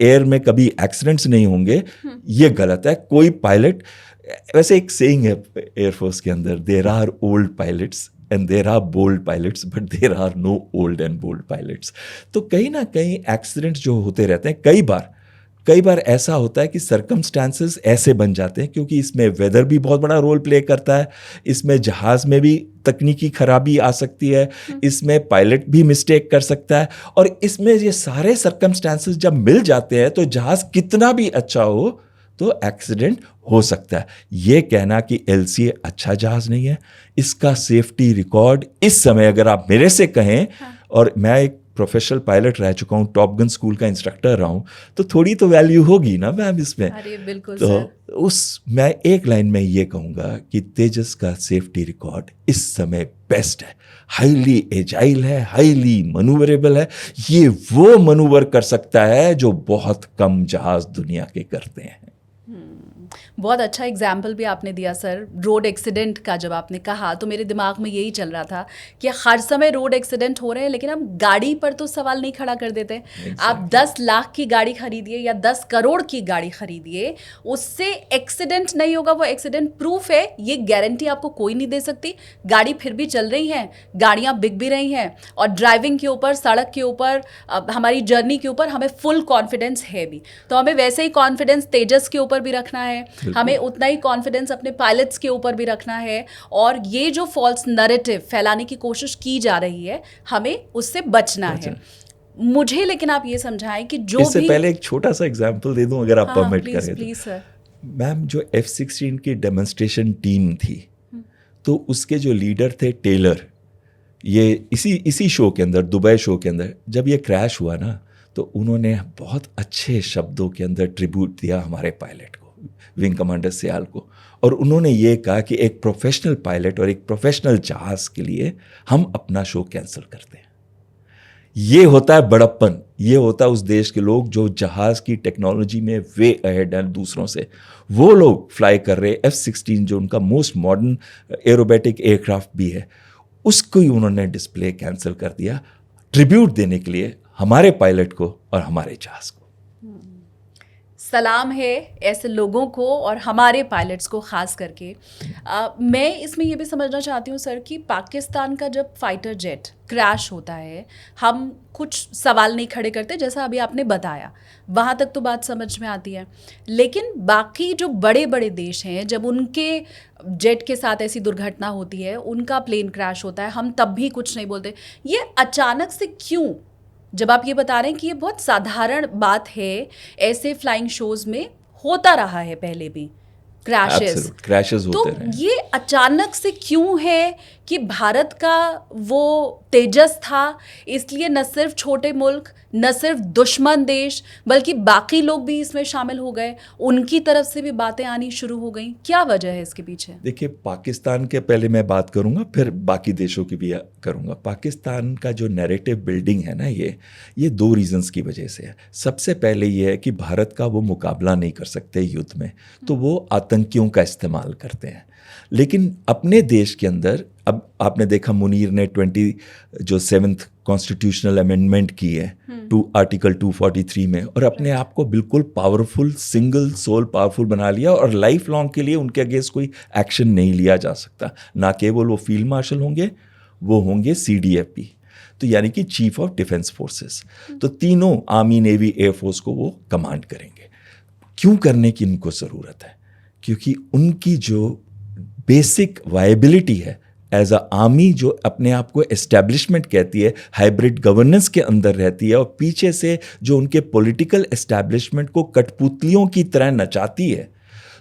एयर में कभी एक्सीडेंट्स नहीं होंगे, ये गलत है। कोई पायलट, वैसे एक सेइंग है एयरफोर्स के अंदर, there are old pilots and there are bold pilots but there are no old and bold pilots। तो कहीं ना कहीं एक्सीडेंट्स जो होते रहते हैं, कई बार ऐसा होता है कि सर्कमस्टांसेस ऐसे बन जाते हैं, क्योंकि इसमें वेदर भी बहुत बड़ा रोल प्ले करता है, इसमें जहाज में भी तकनीकी खराबी आ सकती है, इसमें पायलट भी मिस्टेक कर सकता है, और इसमें ये सारे सर्कमस्टांसेस जब मिल जाते हैं तो जहाज कितना भी अच्छा हो तो एक्सीडेंट हो सकता है। ये कहना कि LCA अच्छा जहाज नहीं है, इसका सेफ्टी रिकॉर्ड इस समय अगर आप मेरे से कहें, और मैं एक प्रोफेशनल पायलट रह चुका हूँ, टॉप गन स्कूल का इंस्ट्रक्टर रहा हूँ, तो थोड़ी तो वैल्यू होगी ना मैम इसमें। अरे बिल्कुल तो सर। मैं एक लाइन में ये कहूँगा कि तेजस का सेफ्टी रिकॉर्ड इस समय बेस्ट है, हाईली एजाइल है, हाईली मनूवरेबल है। ये वो मनूवर कर सकता है जो बहुत कम जहाज दुनिया के करते हैं। बहुत अच्छा एग्जाम्पल भी आपने दिया सर, रोड एक्सीडेंट का जब आपने कहा तो मेरे दिमाग में यही चल रहा था कि हर समय रोड एक्सीडेंट हो रहे हैं, लेकिन हम गाड़ी पर तो सवाल नहीं खड़ा कर देते। आप 10 लाख की गाड़ी खरीदिए या 10 करोड़ की गाड़ी खरीदिए, उससे एक्सीडेंट नहीं होगा, वो एक्सीडेंट प्रूफ है, ये गारंटी आपको कोई नहीं दे सकती। गाड़ी फिर भी चल रही है, गाड़ियाँ बिक भी रही हैं, और ड्राइविंग के ऊपर, सड़क के ऊपर, हमारी जर्नी के ऊपर हमें फुल कॉन्फिडेंस है भी। तो हमें वैसे ही कॉन्फिडेंस तेजस के ऊपर भी रखना है, हमें उतना ही कॉन्फिडेंस अपने पायलट्स के ऊपर भी रखना है, और ये जो फॉल्स नैरेटिव फैलाने की कोशिश की जा रही है, हमें उससे बचना है। मुझे लेकिन आप ये समझाएं कि जो इससे भी, पहले एक छोटा सा एग्जांपल दे दूं अगर आप परमिट करें प्लीज सर। मैम, जो F-16 की डेमोन्स्ट्रेशन टीम थी, तो उसके जो लीडर थे टेलर, ये इसी शो के अंदर, दुबई शो के अंदर जब ये क्रैश हुआ ना, तो उन्होंने बहुत अच्छे शब्दों के अंदर ट्रिब्यूट दिया हमारे पायलट को, विंग कमांडर सियाल को। और उन्होंने ये कहा कि एक प्रोफेशनल पायलट और एक प्रोफेशनल जहाज के लिए हम अपना शो कैंसिल करते हैं। ये होता है बड़प्पन, ये होता है उस देश के लोग जो जहाज की टेक्नोलॉजी में वे अहेड हैं दूसरों से। वो लोग फ्लाई कर रहे हैं F-16, जो उनका मोस्ट मॉडर्न एरोबेटिक एयरक्राफ्ट भी है, उसको ही उन्होंने डिस्प्ले कैंसिल कर दिया, ट्रिब्यूट देने के लिए हमारे पायलट को और हमारे जहाज को। सलाम है ऐसे लोगों को और हमारे पायलट्स को ख़ास करके। मैं इसमें ये भी समझना चाहती हूँ सर कि पाकिस्तान का जब फाइटर जेट क्रैश होता है, हम कुछ सवाल नहीं खड़े करते, जैसा अभी आपने बताया, वहाँ तक तो बात समझ में आती है। लेकिन बाकी जो बड़े बड़े देश हैं, जब उनके जेट के साथ ऐसी दुर्घटना होती है, उनका प्लेन क्रैश होता है, हम तब भी कुछ नहीं बोलते। ये अचानक से क्यों? जब आप ये बता रहे हैं कि ये बहुत साधारण बात है, ऐसे फ्लाइंग शोज में होता रहा है पहले भी क्रैशेस होते तो रहे। ये अचानक से क्यों है कि भारत का वो तेजस था, इसलिए न सिर्फ छोटे मुल्क, न सिर्फ दुश्मन देश, बल्कि बाकी लोग भी इसमें शामिल हो गए, उनकी तरफ से भी बातें आनी शुरू हो गई। क्या वजह है इसके पीछे? देखिए, पाकिस्तान के पहले मैं बात करूंगा, फिर बाकी देशों की भी करूंगा। पाकिस्तान का जो नैरेटिव बिल्डिंग है ना, ये 2 रीजंस की वजह से है। सबसे पहले ये है कि भारत का वो मुकाबला नहीं कर सकते युद्ध में, तो वो आतंकियों का इस्तेमाल करते हैं। लेकिन अपने देश के अंदर, अब आपने देखा मुनीर ने 7th कॉन्स्टिट्यूशनल अमेंडमेंट की है आर्टिकल 243 में, और अपने आप को बिल्कुल पावरफुल, सिंगल सोल पावरफुल बना लिया, और लाइफ लॉन्ग के लिए उनके अगेंस्ट कोई एक्शन नहीं लिया जा सकता। ना केवल वो फील्ड मार्शल होंगे, वो होंगे CDFP, तो यानी कि चीफ ऑफ डिफेंस फोर्सेस। तो तीनों, आर्मी, नेवी, एयरफोर्स को वो कमांड करेंगे। क्यों करने की इनको ज़रूरत है? क्योंकि उनकी जो बेसिक वायबिलिटी है एज अ आर्मी जो अपने आप को एस्टैब्लिशमेंट कहती है, हाइब्रिड गवर्नेंस के अंदर रहती है और पीछे से जो उनके पॉलिटिकल एस्टैब्लिशमेंट को कठपुतलियों की तरह नचाती है,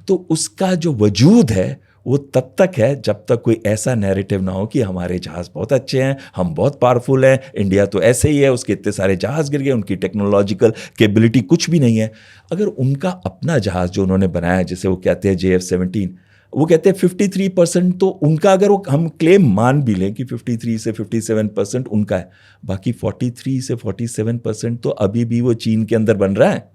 तो उसका जो वजूद है वो तब तक है जब तक कोई ऐसा नैरेटिव ना हो कि हमारे जहाज़ बहुत अच्छे हैं, हम बहुत पावरफुल हैं, इंडिया तो ऐसे ही है, उसके इतने सारे जहाज़ गिर गए, उनकी टेक्नोलॉजिकल कैपेबिलिटी कुछ भी नहीं है। अगर उनका अपना जहाज़ जो उन्होंने बनाया, जैसे वो कहते हैं JF-17, वो कहते हैं 53%, तो उनका अगर वो हम क्लेम मान भी लें कि 53 से 57% उनका है, बाकी 43 से 47% तो अभी भी वो चीन के अंदर बन रहा है।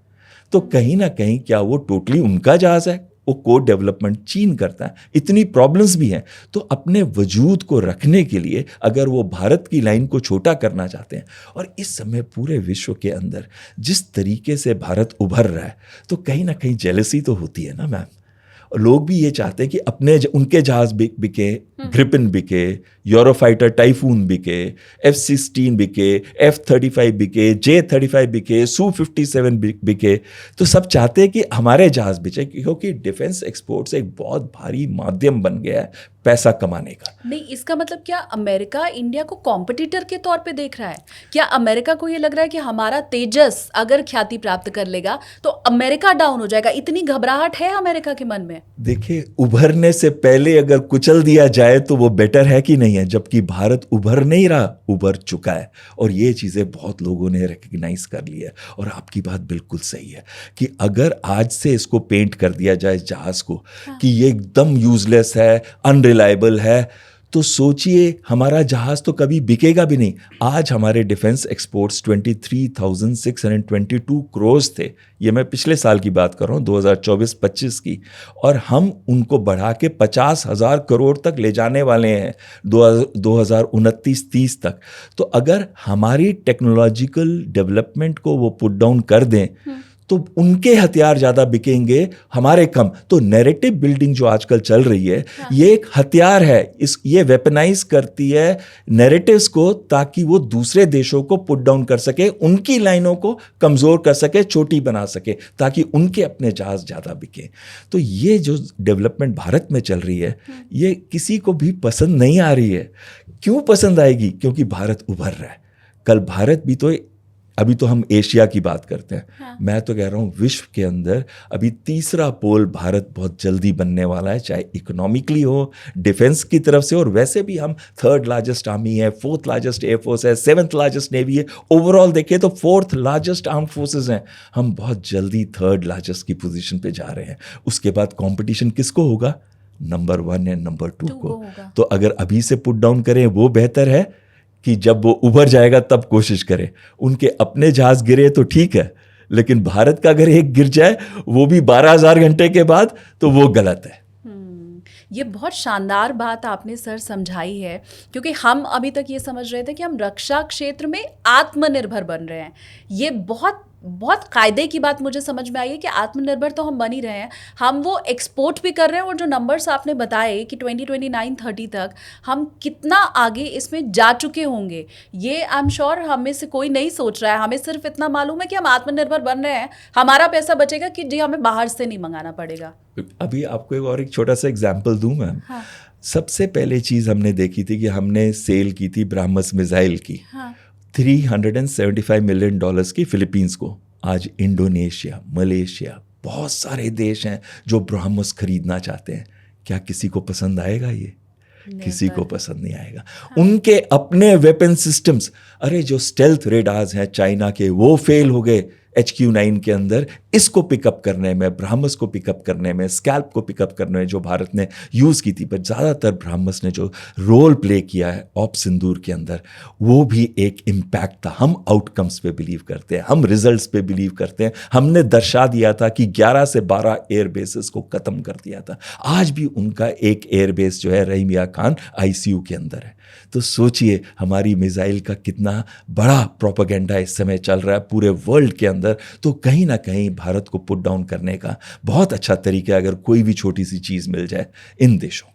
तो कहीं ना कहीं क्या वो टोटली उनका जहाज़ है? वो कोड डेवलपमेंट चीन करता है। इतनी प्रॉब्लम्स भी हैं, तो अपने वजूद को रखने के लिए अगर वो भारत की लाइन को छोटा करना चाहते हैं, और इस समय पूरे विश्व के अंदर जिस तरीके से भारत उभर रहा है, तो कहीं ना कहीं जेलसी तो होती है ना मैम। और लोग भी ये चाहते हैं कि उनके जहाज बिके, ग्रिपिन बिके, यूरोफाइटर टाइफून बिके, F-16 बिके, F-35 बिके, J-35 बिके, Su-57 बिके। तो सब चाहते हैं कि हमारे जहाज बिके, क्योंकि डिफेंस एक्सपोर्ट्स एक बहुत भारी माध्यम बन गया है पैसा कमाने का। नहीं, इसका मतलब क्या अमेरिका इंडिया को कॉम्पिटिटर के तौर पे देख रहा है? क्या अमेरिका को ये लग रहा है कि हमारा तेजस अगर ख्याति प्राप्त कर लेगा तो अमेरिका डाउन हो जाएगा? इतनी घबराहट है अमेरिका के मन में? देखिए, उभरने से पहले अगर कुचल दिया जाए तो वो बेटर है कि नहीं है, जबकि भारत उभर नहीं रहा, उभर चुका है। और ये चीज़ें बहुत लोगों ने रिकग्नाइज कर ली है। और आपकी बात बिल्कुल सही है कि अगर आज से इसको पेंट कर दिया जाए जहाज को, हाँ, कि ये एकदम यूजलेस है, अनरिलायबल है, तो सोचिए हमारा जहाज तो कभी बिकेगा भी नहीं। आज हमारे डिफेंस एक्सपोर्ट्स 23,622 करोड़ थे, ये मैं पिछले साल की बात कर रहा हूँ, 2024-25 की, और हम उनको बढ़ा के 50,000 करोड़ तक ले जाने वाले हैं 2029-30 तक। तो अगर हमारी टेक्नोलॉजिकल डेवलपमेंट को वो पुट डाउन कर दें तो उनके हथियार ज़्यादा बिकेंगे, हमारे कम। तो नैरेटिव बिल्डिंग जो आजकल चल रही है, हाँ, ये एक हथियार है, ये वेपनाइज करती है नैरेटिव्स को, ताकि वो दूसरे देशों को पुट डाउन कर सके, उनकी लाइनों को कमज़ोर कर सके, छोटी बना सके, ताकि उनके अपने जहाज़ ज़्यादा बिके। तो ये जो डेवलपमेंट भारत में चल रही है, ये किसी को भी पसंद नहीं आ रही है। क्यों पसंद आएगी? क्योंकि भारत उभर रहा है। कल भारत भी तो, अभी तो हम एशिया की बात करते हैं, हाँ, मैं तो कह रहा हूँ विश्व के अंदर अभी तीसरा पोल भारत बहुत जल्दी बनने वाला है, चाहे इकोनॉमिकली हो, डिफेंस की तरफ से, और वैसे भी हम 3rd लार्जेस्ट आर्मी है, 4th लार्जेस्ट एयरफोर्स है, 7th लार्जेस्ट नेवी है, ओवरऑल देखें तो 4th लार्जेस्ट आर्म फोर्सेज हैं। हम बहुत जल्दी 3rd लार्जेस्ट की पोजीशन पे जा रहे हैं। उसके बाद कंपटीशन किसको होगा? नंबर 1 या नंबर 2 को। तो अगर अभी से पुट डाउन करें वो बेहतर है कि जब वो उभर जाएगा तब कोशिश करें। उनके अपने जहाज गिरे तो ठीक है, लेकिन भारत का अगर एक गिर जाए, वो भी 12,000 घंटे के बाद, तो वो गलत है। ये बहुत शानदार बात आपने सर समझाई है, क्योंकि हम अभी तक ये समझ रहे थे कि हम रक्षा क्षेत्र में आत्मनिर्भर बन रहे हैं। ये बहुत बहुत कायदे की बात मुझे समझ में आई है कि आत्मनिर्भर तो हम बन ही रहे हैं, हम वो एक्सपोर्ट भी कर रहे हैं। और जो नंबर्स आपने बताए कि 2029-30 तक हम कितना आगे इसमें जा चुके होंगे, ये आई एम श्योर हम में से कोई नहीं सोच रहा है। हमें सिर्फ इतना मालूम है कि हम आत्मनिर्भर बन रहे हैं, हमारा पैसा बचेगा कि जी हमें बाहर से नहीं मंगाना पड़ेगा। अभी आपको एक छोटा सा एग्जाम्पल दूं मैम। हाँ। सबसे पहले चीज़ हमने देखी थी कि हमने सेल की थी ब्रह्मस मिसाइल की, हाँ, $375 मिलियन की फिलीपींस को। आज इंडोनेशिया, मलेशिया, बहुत सारे देश हैं जो ब्रह्मस खरीदना चाहते हैं। क्या किसी को पसंद आएगा? ये किसी को पसंद नहीं आएगा। हाँ। उनके अपने वेपन सिस्टम्स, अरे जो स्टेल्थ रेडार्स हैं चाइना के, वो फेल हो गए HQ-9 के अंदर। इसको पिकअप करने में, ब्रह्मस को पिकअप करने में, स्कैल्प को पिकअप करने में जो भारत ने यूज़ की थी, पर ज़्यादातर ब्रह्मस ने जो रोल प्ले किया है ऑप सिंदूर के अंदर, वो भी एक इम्पैक्ट था। हम आउटकम्स पे बिलीव करते हैं, हम रिजल्ट्स पे बिलीव करते हैं। हमने दर्शा दिया था कि 11 से 12 एयर बेसेस को ख़त्म कर दिया था। आज भी उनका एक एयर बेस जो है रहीम यार खान ICU के अंदर है। तो सोचिए हमारी मिसाइल का कितना बड़ा प्रोपेगेंडा इस समय चल रहा है पूरे वर्ल्ड के अंदर। तो कहीं ना कहीं भारत को पुट डाउन करने का बहुत अच्छा तरीका है, अगर कोई भी छोटी सी चीज़ मिल जाए इन देशों को।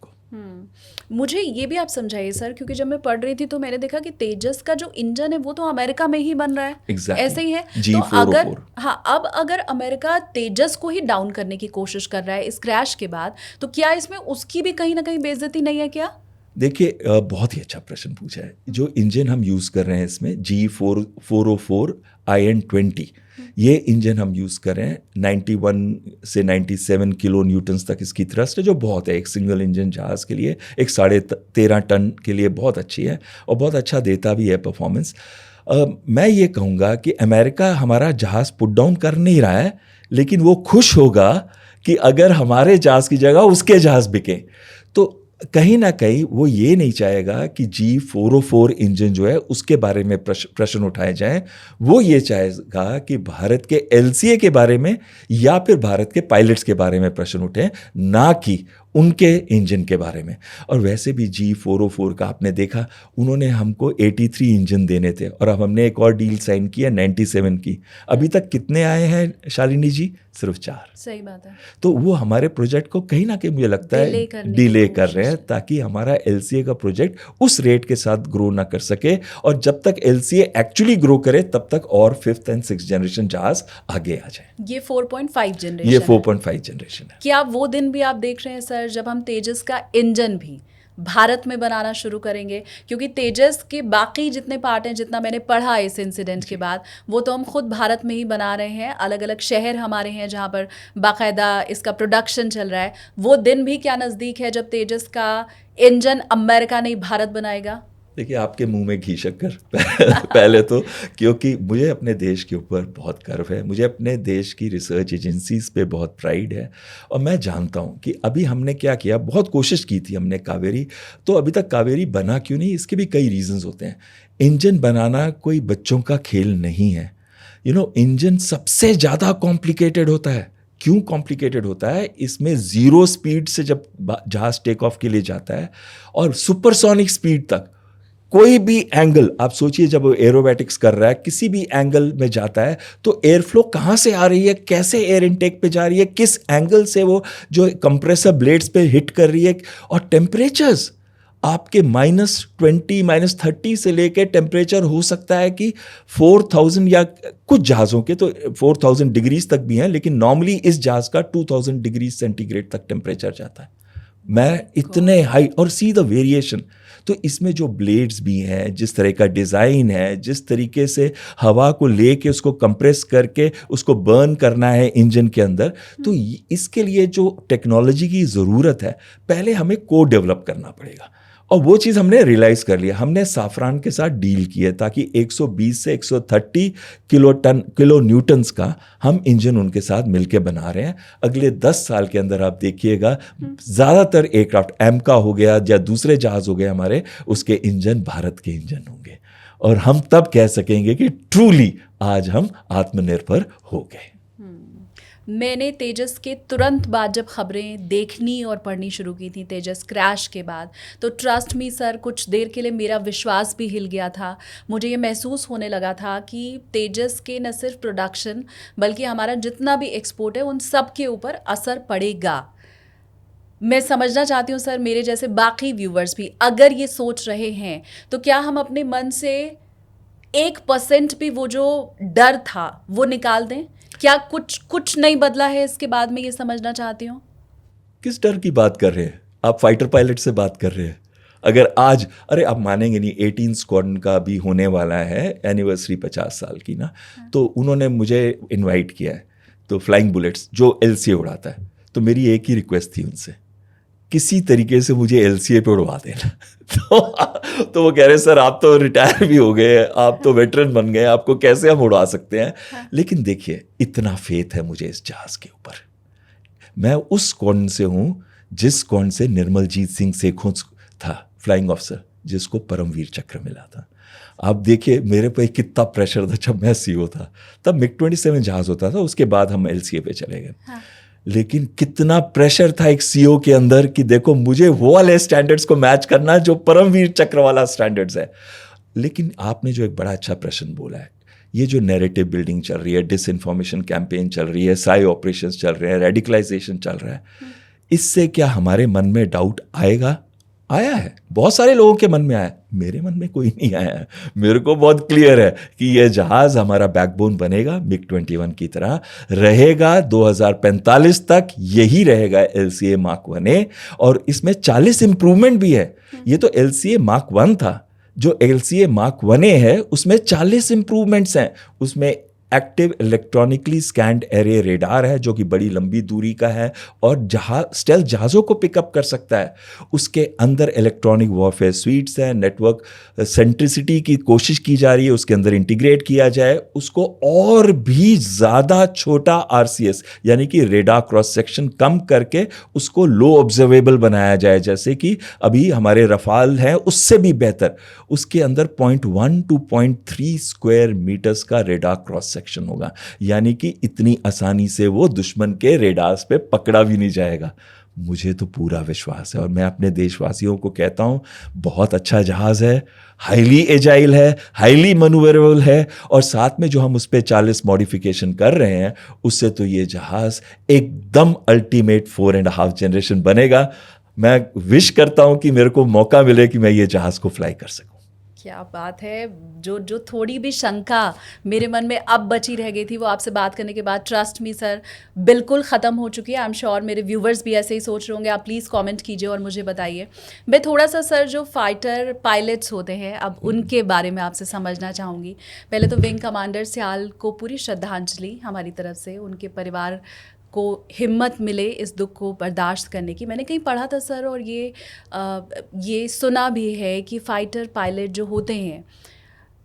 मुझे ये भी आप समझाइए सर, क्योंकि जब मैं पढ़ रही थी तो मैंने देखा कि तेजस का जो इंजन है वो तो अमेरिका में ही बन रहा है। exactly. ऐसे ही है। तो अगर अब अगर अमेरिका तेजस को ही डाउन करने की कोशिश कर रहा है इस क्रैश के बाद, तो क्या इसमें उसकी भी कहीं ना कहीं बेइज्जती नहीं है क्या? देखिए बहुत ही अच्छा प्रश्न पूछा है। जो इंजन हम यूज़ कर रहे हैं इसमें G404 IN20, ये इंजन हम यूज़ कर रहे हैं। 91 से 97 किलो न्यूटन्स तक इसकी थ्रस्ट है, जो बहुत है एक सिंगल इंजन जहाज़ के लिए। एक 13.5 टन के लिए बहुत अच्छी है और बहुत अच्छा देता भी है परफॉर्मेंस। मैं ये कहूँगा कि अमेरिका हमारा जहाज़ पुट डाउन कर नहीं रहा है, लेकिन वो खुश होगा कि अगर हमारे जहाज़ की जगह उसके जहाज़ बिके। तो कहीं ना कहीं वो ये नहीं चाहेगा कि G404 इंजन जो है उसके बारे में प्रश्न उठाए जाएं। वो ये चाहेगा कि भारत के LCA के बारे में या फिर भारत के पायलट्स के बारे में प्रश्न उठें, ना कि उनके इंजन के बारे में। और वैसे भी G404 का आपने देखा, उन्होंने हमको 83 इंजन देने थे और अब हमने एक और डील साइन किया 97 की। अभी तक कितने आए हैं शालिनी जी? सिर्फ 4। सही बात है। तो वो हमारे प्रोजेक्ट को कहीं ना कहीं मुझे लगता है डिले कर रहे हैं, ताकि हमारा LCA का प्रोजेक्ट उस रेट के साथ ग्रो ना कर सके। और जब तक LCA एक्चुअली ग्रो करे तब तक और 5th and 6th जनरेशन जहाज आगे आ जाए। ये 4.5 जनरेशन, ये 4.5 जनरेशन है। क्या वो दिन भी आप देख रहे हैं सर जब हम तेजस का इंजन भी भारत में बनाना शुरू करेंगे? क्योंकि तेजस के बाकी जितने पार्ट हैं, जितना मैंने पढ़ा इस इंसिडेंट के बाद, वो तो हम खुद भारत में ही बना रहे हैं। अलग अलग शहर हमारे हैं जहाँ पर बाकायदा इसका प्रोडक्शन चल रहा है। वो दिन भी क्या नज़दीक है जब तेजस का इंजन अमेरिका नहीं भारत बनाएगा? देखिए, आपके मुंह में घी शक्कर पहले तो, क्योंकि मुझे अपने देश के ऊपर बहुत गर्व है, मुझे अपने देश की रिसर्च एजेंसीज पे बहुत प्राइड है। और मैं जानता हूँ कि अभी हमने क्या किया, बहुत कोशिश की थी हमने कावेरी, तो अभी तक कावेरी बना क्यों नहीं? इसके भी कई रीजंस होते हैं। इंजन बनाना कोई बच्चों का खेल नहीं है। इंजन सबसे ज़्यादा कॉम्प्लिकेटेड होता है। क्यों कॉम्प्लिकेटेड होता है? इसमें 0 स्पीड से जब जहाज़ टेक ऑफ के लिए जाता है और सुपरसोनिक स्पीड तक कोई भी एंगल, आप सोचिए जब वो एरोबैटिक्स कर रहा है, किसी भी एंगल में जाता है तो एयर फ्लो कहाँ से आ रही है, कैसे एयर इनटेक पे जा रही है, किस एंगल से वो जो कंप्रेसर ब्लेड्स पे हिट कर रही है, और टेम्परेचर्स आपके -20 -30 से लेके टेम्परेचर हो सकता है कि 4000, या कुछ जहाज़ों के तो 4000 डिग्रीज तक भी हैं, लेकिन नॉर्मली इस जहाज़ का 2000 डिग्री सेंटीग्रेड तक टेम्परेचर जाता है। मैं इतने हाई, और सी द वेरिएशन। तो इसमें जो ब्लेड्स भी हैं, जिस तरह का डिज़ाइन है, जिस तरीके से हवा को लेके उसको कंप्रेस करके उसको बर्न करना है इंजन के अंदर, तो इसके लिए जो टेक्नोलॉजी की ज़रूरत है, पहले हमें कोड डेवलप करना पड़ेगा। और वो चीज़ हमने रियलाइज़ कर लिया। हमने साफरान के साथ डील की है ताकि 120 से 130 किलो न्यूटन्स का हम इंजन उनके साथ मिलके बना रहे हैं। अगले 10 साल के अंदर आप देखिएगा, ज़्यादातर एयरक्राफ्ट, एमका हो गया या दूसरे जहाज़ हो गए हमारे, उसके इंजन भारत के इंजन होंगे। और हम तब कह सकेंगे कि ट्रूली आज हम आत्मनिर्भर हो गए। मैंने तेजस के तुरंत बाद जब खबरें देखनी और पढ़नी शुरू की थी तेजस क्रैश के बाद, तो ट्रस्ट मी सर, कुछ देर के लिए मेरा विश्वास भी हिल गया था। मुझे ये महसूस होने लगा था कि तेजस के न सिर्फ प्रोडक्शन बल्कि हमारा जितना भी एक्सपोर्ट है उन सब के ऊपर असर पड़ेगा। मैं समझना चाहती हूँ सर, मेरे जैसे बाकी व्यूवर्स भी अगर ये सोच रहे हैं, तो क्या हम अपने मन से 1% भी वो जो डर था वो निकाल दें? क्या कुछ नहीं बदला है इसके बाद? में ये समझना चाहती हूँ। किस डर की बात कर रहे हैं आप? फाइटर पायलट से बात कर रहे हैं। अगर आज, अरे आप मानेंगे नहीं, 18 स्क्वाड्रन का भी होने वाला है एनिवर्सरी 50 साल की ना, तो उन्होंने मुझे इनवाइट किया है। तो फ्लाइंग बुलेट्स जो LCA उड़ाता है, तो मेरी एक ही रिक्वेस्ट थी उनसे, किसी तरीके से मुझे LCA पे उड़वा देना। तो वो कह रहे सर आप तो रिटायर भी हो गए, आप तो वेटरन बन गए, आपको कैसे हम उड़ा सकते हैं। लेकिन देखिए, इतना फेथ है मुझे इस जहाज के ऊपर। मैं उस स्क्वाड्रन से हूँ जिस स्क्वाड्रन से निर्मलजीत सिंह सेखों था फ्लाइंग ऑफिसर, जिसको परमवीर चक्र मिला था। आप देखिए मेरे पे कितना प्रेशर था जब मैं CO था। तब MiG-27 जहाज होता था, उसके बाद हम LCA पे चले गए। लेकिन कितना प्रेशर था एक CO के अंदर कि देखो मुझे वो वाले स्टैंडर्ड्स को मैच करना जो परमवीर चक्र वाला स्टैंडर्ड्स है। लेकिन आपने जो एक बड़ा अच्छा प्रश्न बोला है, ये जो नैरेटिव बिल्डिंग चल रही है, डिसइंफॉर्मेशन कैंपेन चल रही है, साई ऑपरेशंस चल रहे हैं, रेडिकलाइजेशन चल रहा है, इससे क्या हमारे मन में डाउट आएगा? आया है, बहुत सारे लोगों के मन में आया है, मेरे मन में कोई नहीं आया है। मेरे को बहुत क्लियर है कि यह जहाज हमारा बैकबोन बनेगा, मिग 21 की तरह रहेगा 2045 तक, यही रहेगा LCA Mark 1A। और इसमें 40 इंप्रूवमेंट भी है। ये तो LCA Mark 1 था, जो LCA Mark 1A है उसमें 40 इंप्रूवमेंट्स हैं। उसमें active electronically scanned array radar है जो कि बड़ी लंबी दूरी का है और स्टेल्थ जहाज़ों को पिकअप कर सकता है। उसके अंदर इलेक्ट्रॉनिक वॉरफेयर स्वीट्स हैं, नेटवर्क सेंट्रिसिटी की कोशिश की जा रही है उसके अंदर इंटीग्रेट किया जाए, उसको और भी ज़्यादा छोटा RCS यानी कि रेडार क्रॉस सेक्शन कम करके उसको लो ऑब्जर्वेबल बनाया जाए, जैसे कि अभी हमारे रफाल हैं उससे भी बेहतर। उसके अंदर 0.1 to 0.3 स्क्वायर मीटर्स का रेडार क्रॉस सेक्शन होगा, यानी कि इतनी आसानी से वो दुश्मन के रेडार्स पे पकड़ा भी नहीं जाएगा। मुझे तो पूरा विश्वास है और मैं अपने देशवासियों को कहता हूं, बहुत अच्छा जहाज है, हाईली एजाइल है, हाईली मैन्यूवरेबल है, और साथ में जो हम उस पर 40 मॉडिफिकेशन कर रहे हैं उससे तो ये जहाज एकदम अल्टीमेट 4.5 जनरेशन बनेगा। मैं विश करता हूं कि मेरे को मौका मिले कि मैं ये जहाज को फ्लाई कर सकूं। क्या बात है। जो थोड़ी भी शंका मेरे मन में अब बची रह गई थी वो आपसे बात करने के बाद ट्रस्ट मी सर बिल्कुल ख़त्म हो चुकी है। आई एम श्योर मेरे व्यूवर्स भी ऐसे ही सोच रहे होंगे। आप प्लीज़ कमेंट कीजिए और मुझे बताइए। मैं थोड़ा सा सर जो फाइटर पायलट्स होते हैं अब उनके बारे में आपसे समझना चाहूँगी। पहले तो विंग कमांडर सियाल को पूरी श्रद्धांजलि हमारी तरफ से, उनके परिवार को हिम्मत मिले इस दुख को बर्दाश्त करने की। मैंने कहीं पढ़ा था सर और ये सुना भी है कि फ़ाइटर पायलट जो होते हैं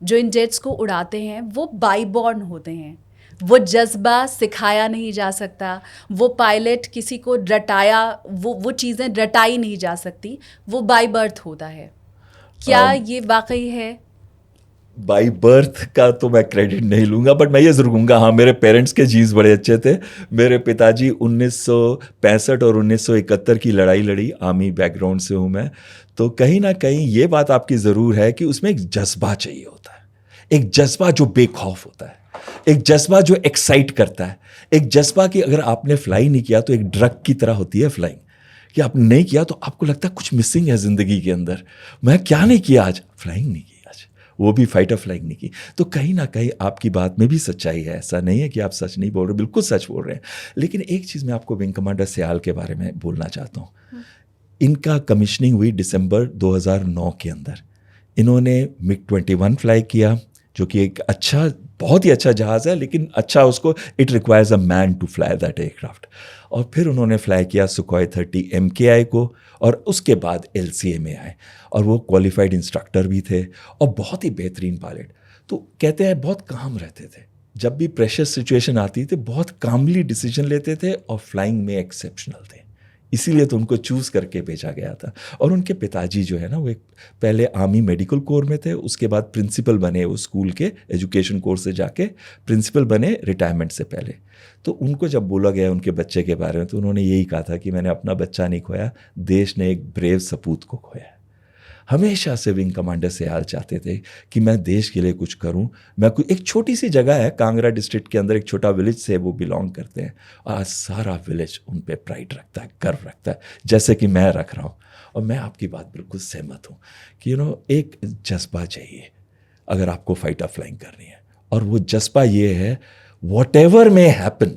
जो इन जेट्स को उड़ाते हैं वो बाईबॉर्न होते हैं। वो जज्बा सिखाया नहीं जा सकता, वो पायलट किसी को रटाया, वो चीज़ें रटाई नहीं जा सकती, वो बाई बर्थ होता है। क्या ये वाकई है? बाई बर्थ का तो मैं क्रेडिट नहीं लूँगा, बट मैं ये ज़रूर कहूँगा, हाँ मेरे पेरेंट्स के जीन्स बड़े अच्छे थे। मेरे पिताजी 1965 और 1971 की लड़ाई लड़ी, आर्मी बैकग्राउंड से हूँ मैं। तो कहीं ना कहीं ये बात आपकी ज़रूर है कि उसमें एक जज्बा चाहिए होता है, एक जज्बा जो बेखौफ होता है, एक जज्बा जो एक्साइट करता है, एक जज्बा कि अगर आपने फ्लाई नहीं किया तो एक ड्रग की तरह होती है फ्लाइंग, कि आपने नहीं किया तो आपको लगता है कुछ मिसिंग है ज़िंदगी के अंदर। मैं क्या नहीं किया आज? फ्लाइंग नहीं की आज, वो भी फाइटर फ्लाइंग नहीं की। तो कहीं ना कहीं आपकी बात में भी सच्चाई है, ऐसा नहीं है कि आप सच नहीं बोल रहे, बिल्कुल सच बोल रहे हैं। लेकिन एक चीज़ मैं आपको विंग कमांडर सियाल के बारे में बोलना चाहता हूँ। इनका कमीशनिंग हुई दिसंबर 2009 के अंदर। इन्होंने मिग 21 फ्लाई किया जो कि एक अच्छा, बहुत ही अच्छा जहाज़ है, लेकिन अच्छा उसको it requires a man to fly that aircraft. और फिर उन्होंने फ्लाई किया सुखोई 30 MKI को, और उसके बाद LCA में आए और वो क्वालिफाइड इंस्ट्रक्टर भी थे और बहुत ही बेहतरीन पायलट। तो कहते हैं बहुत काम रहते थे, जब भी प्रेशर सिचुएशन आती थी बहुत कामली डिसीजन लेते थे और फ्लाइंग में एक्सेप्शनल थे, इसीलिए तो उनको चूज़ करके भेजा गया था। और उनके पिताजी जो है ना, वो एक पहले आर्मी मेडिकल कोर में थे, उसके बाद प्रिंसिपल बने, वो स्कूल के एजुकेशन कोर्स से जाके प्रिंसिपल बने रिटायरमेंट से पहले। तो उनको जब बोला गया उनके बच्चे के बारे में तो उन्होंने यही कहा था कि मैंने अपना बच्चा नहीं खोया, देश ने एक ब्रेव सपूत को खोया। हमेशा से विंग कमांडर सियाल चाहते थे कि मैं देश के लिए कुछ करूं। मैं एक छोटी सी जगह है कांगड़ा डिस्ट्रिक्ट के अंदर, एक छोटा विलेज से वो बिलोंग करते हैं। आज सारा विलेज उन पे प्राइड रखता है, गर्व रखता है, जैसे कि मैं रख रहा हूँ। और मैं आपकी बात बिल्कुल सहमत हूँ कि एक जज्बा चाहिए अगर आपको फाइटर फ्लाइंग करनी है, और वो जज्बा ये है, what ever may happen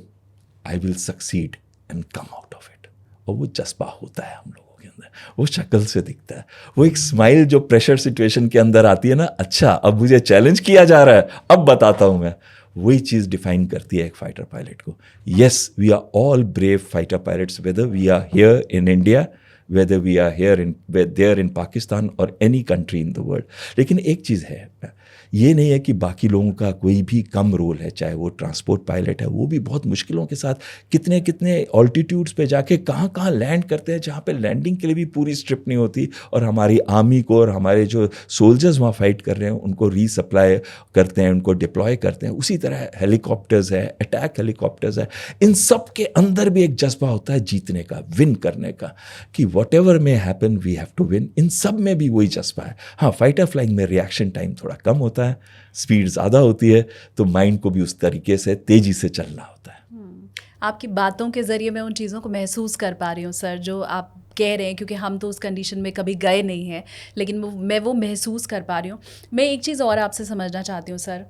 I will succeed and come out of it. और वो जज्बा होता है हम लोगों के अंदर, वो शक्ल से दिखता है, वो एक स्माइल जो प्रेशर सिचुएशन के अंदर आती है ना, अच्छा अब मुझे चैलेंज किया जा रहा है, अब बताता हूं मैं, वही चीज़ डिफाइन करती है एक फाइटर पायलट को। Yes, we are all brave fighter pilots, whether we are here in India, whether we are here there in Pakistan और any country in the world. लेकिन एक चीज़ है, ये नहीं है कि बाकी लोगों का कोई भी कम रोल है, चाहे वो ट्रांसपोर्ट पायलट है, वो भी बहुत मुश्किलों के साथ कितने कितने ऑल्टीट्यूड्स पे जाके कहाँ कहाँ लैंड करते हैं, जहाँ पे लैंडिंग के लिए भी पूरी स्ट्रिप नहीं होती, और हमारी आर्मी को और हमारे जो सोल्जर्स वहाँ फाइट कर रहे हैं उनको रीसप्लाई करते हैं, उनको डिप्लॉय करते हैं। उसी तरह हेलीकॉप्टर्स है, अटैक हेलीकॉप्टर्स है, इन सब के अंदर भी एक जज्बा होता है जीतने का, विन करने का, कि whatever may happen we have to win. इन सब में भी वही जज्बा है। हाँ, फाइटर फ्लाइंग में रिएक्शन टाइम थोड़ा कम होता है, स्पीड ज़्यादा होती है, तो माइंड को भी उस तरीके से तेज़ी से चलना होता है। आपकी बातों के ज़रिए मैं उन चीज़ों को महसूस कर पा रही हूँ सर, जो आप कह रहे हैं, क्योंकि हम तो उस कंडीशन में कभी गए नहीं हैं, लेकिन मैं वो महसूस कर पा रही हूँ। मैं एक चीज़ और आपसे समझना चाहती हूँ सर।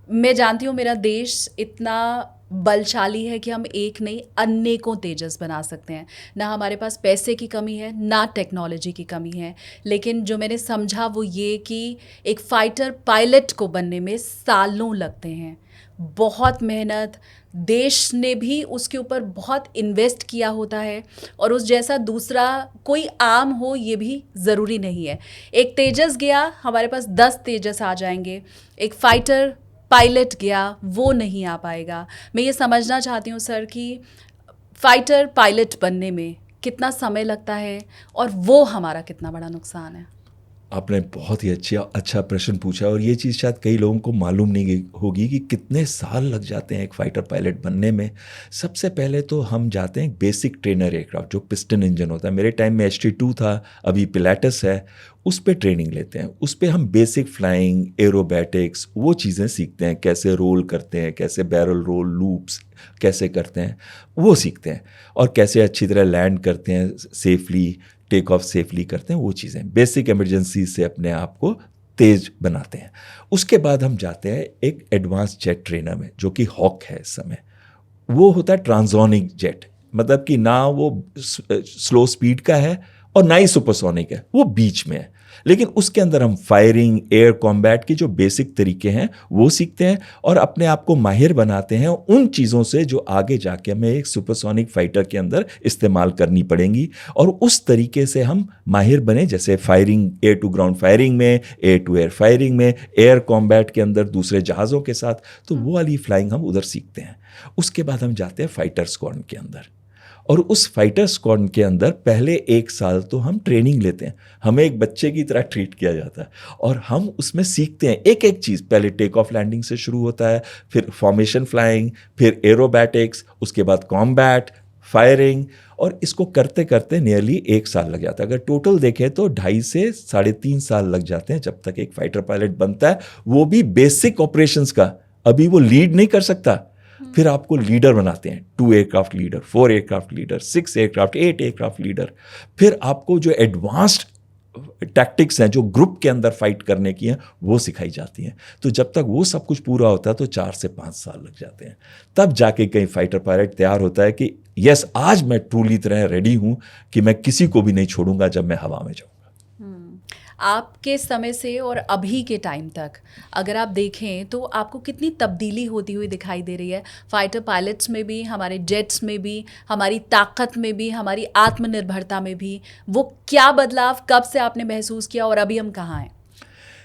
मैं जानती हूँ मेरा देश इतना बलशाली है कि हम एक नहीं अनेकों तेजस बना सकते हैं। ना हमारे पास पैसे की कमी है, ना टेक्नोलॉजी की कमी है, लेकिन जो मैंने समझा वो ये कि एक फाइटर पायलट को बनने में सालों लगते हैं, बहुत मेहनत, देश ने भी उसके ऊपर बहुत इन्वेस्ट किया होता है, और उस जैसा दूसरा कोई आम हो ये भी ज़रूरी नहीं है। एक तेजस गया, हमारे पास 10 तेजस आ जाएंगे। एक फाइटर पायलट गया, वो नहीं आ पाएगा। मैं ये समझना चाहती हूँ सर कि फाइटर पायलट बनने में कितना समय लगता है, और वो हमारा कितना बड़ा नुकसान है। आपने बहुत ही अच्छा प्रश्न पूछा, और ये चीज़ शायद कई लोगों को मालूम नहीं होगी कि कितने साल लग जाते हैं एक फाइटर पायलट बनने में। सबसे पहले तो हम जाते हैं बेसिक ट्रेनर एयरक्राफ्ट, जो पिस्टन इंजन होता है। मेरे टाइम में HT2 था, अभी पिलाटस है, उस पे ट्रेनिंग लेते हैं। उस पे हम बेसिक फ्लाइंग, एरोबैटिक्स, वो चीज़ें सीखते हैं, कैसे रोल करते हैं, कैसे बैरल रोल, लूप्स कैसे करते हैं, वो सीखते हैं, और कैसे अच्छी तरह लैंड करते हैं सेफली, टेक ऑफ सेफली करते हैं। वो चीज़ें बेसिक इमरजेंसी से अपने आप को तेज बनाते हैं। उसके बाद हम जाते हैं एक एडवांस जेट ट्रेनर में, जो कि हॉक है इस समय। वो होता है ट्रांसोनिक जेट, मतलब कि ना वो स्लो स्पीड का है और ना ही सुपरसोनिक है, वो बीच में है। लेकिन उसके अंदर हम फायरिंग, एयर कॉम्बैट के जो बेसिक तरीके हैं वो सीखते हैं, और अपने आप को माहिर बनाते हैं उन चीज़ों से जो आगे जाके हमें एक सुपरसोनिक फाइटर के अंदर इस्तेमाल करनी पड़ेंगी। और उस तरीके से हम माहिर बने, जैसे firing, air to ground firing में, एयर टू एयर फायरिंग में, एयर कॉम्बैट के अंदर दूसरे जहाज़ों के साथ, तो वो वाली फ्लाइंग हम उधर सीखते हैं। उसके बाद हम जाते हैं फाइटर स्क्वाड्रन के अंदर, और उस फाइटर स्क्वाड्रन के अंदर पहले 1 साल तो हम ट्रेनिंग लेते हैं। हमें एक बच्चे की तरह ट्रीट किया जाता है, और हम उसमें सीखते हैं एक एक चीज़। पहले टेक ऑफ लैंडिंग से शुरू होता है, फिर फॉर्मेशन फ्लाइंग, फिर एरोबैटिक्स, उसके बाद कॉम्बैट, फायरिंग, और इसको करते करते नियरली 1 साल लग जाता है। अगर टोटल देखें तो 2.5 से 3.5 साल लग जाते हैं जब तक एक फाइटर पायलट बनता है, वो भी बेसिक ऑपरेशंस का। अभी वो लीड नहीं कर सकता, फिर आपको लीडर बनाते हैं, 2 aircraft leader, 4 aircraft leader, 6 aircraft, 8 aircraft leader. फिर आपको जो एडवांस्ड टैक्टिक्स हैं जो ग्रुप के अंदर फाइट करने की हैं, वो सिखाई जाती हैं। तो जब तक वो सब कुछ पूरा होता है तो 4 से 5 साल लग जाते हैं। तब जाके कहीं फाइटर पायलट तैयार होता है कि यस, आज मैं ट्रूली तरह रेडी हूं कि मैं किसी को भी नहीं छोड़ूंगा जब मैं हवा में जाऊंगा। आपके समय से और अभी के टाइम तक अगर आप देखें तो आपको कितनी तब्दीली होती हुई दिखाई दे रही है, फाइटर पायलट्स में भी, हमारे जेट्स में भी, हमारी ताकत में भी, हमारी आत्मनिर्भरता में भी? वो क्या बदलाव कब से आपने महसूस किया, और अभी हम कहाँ हैं?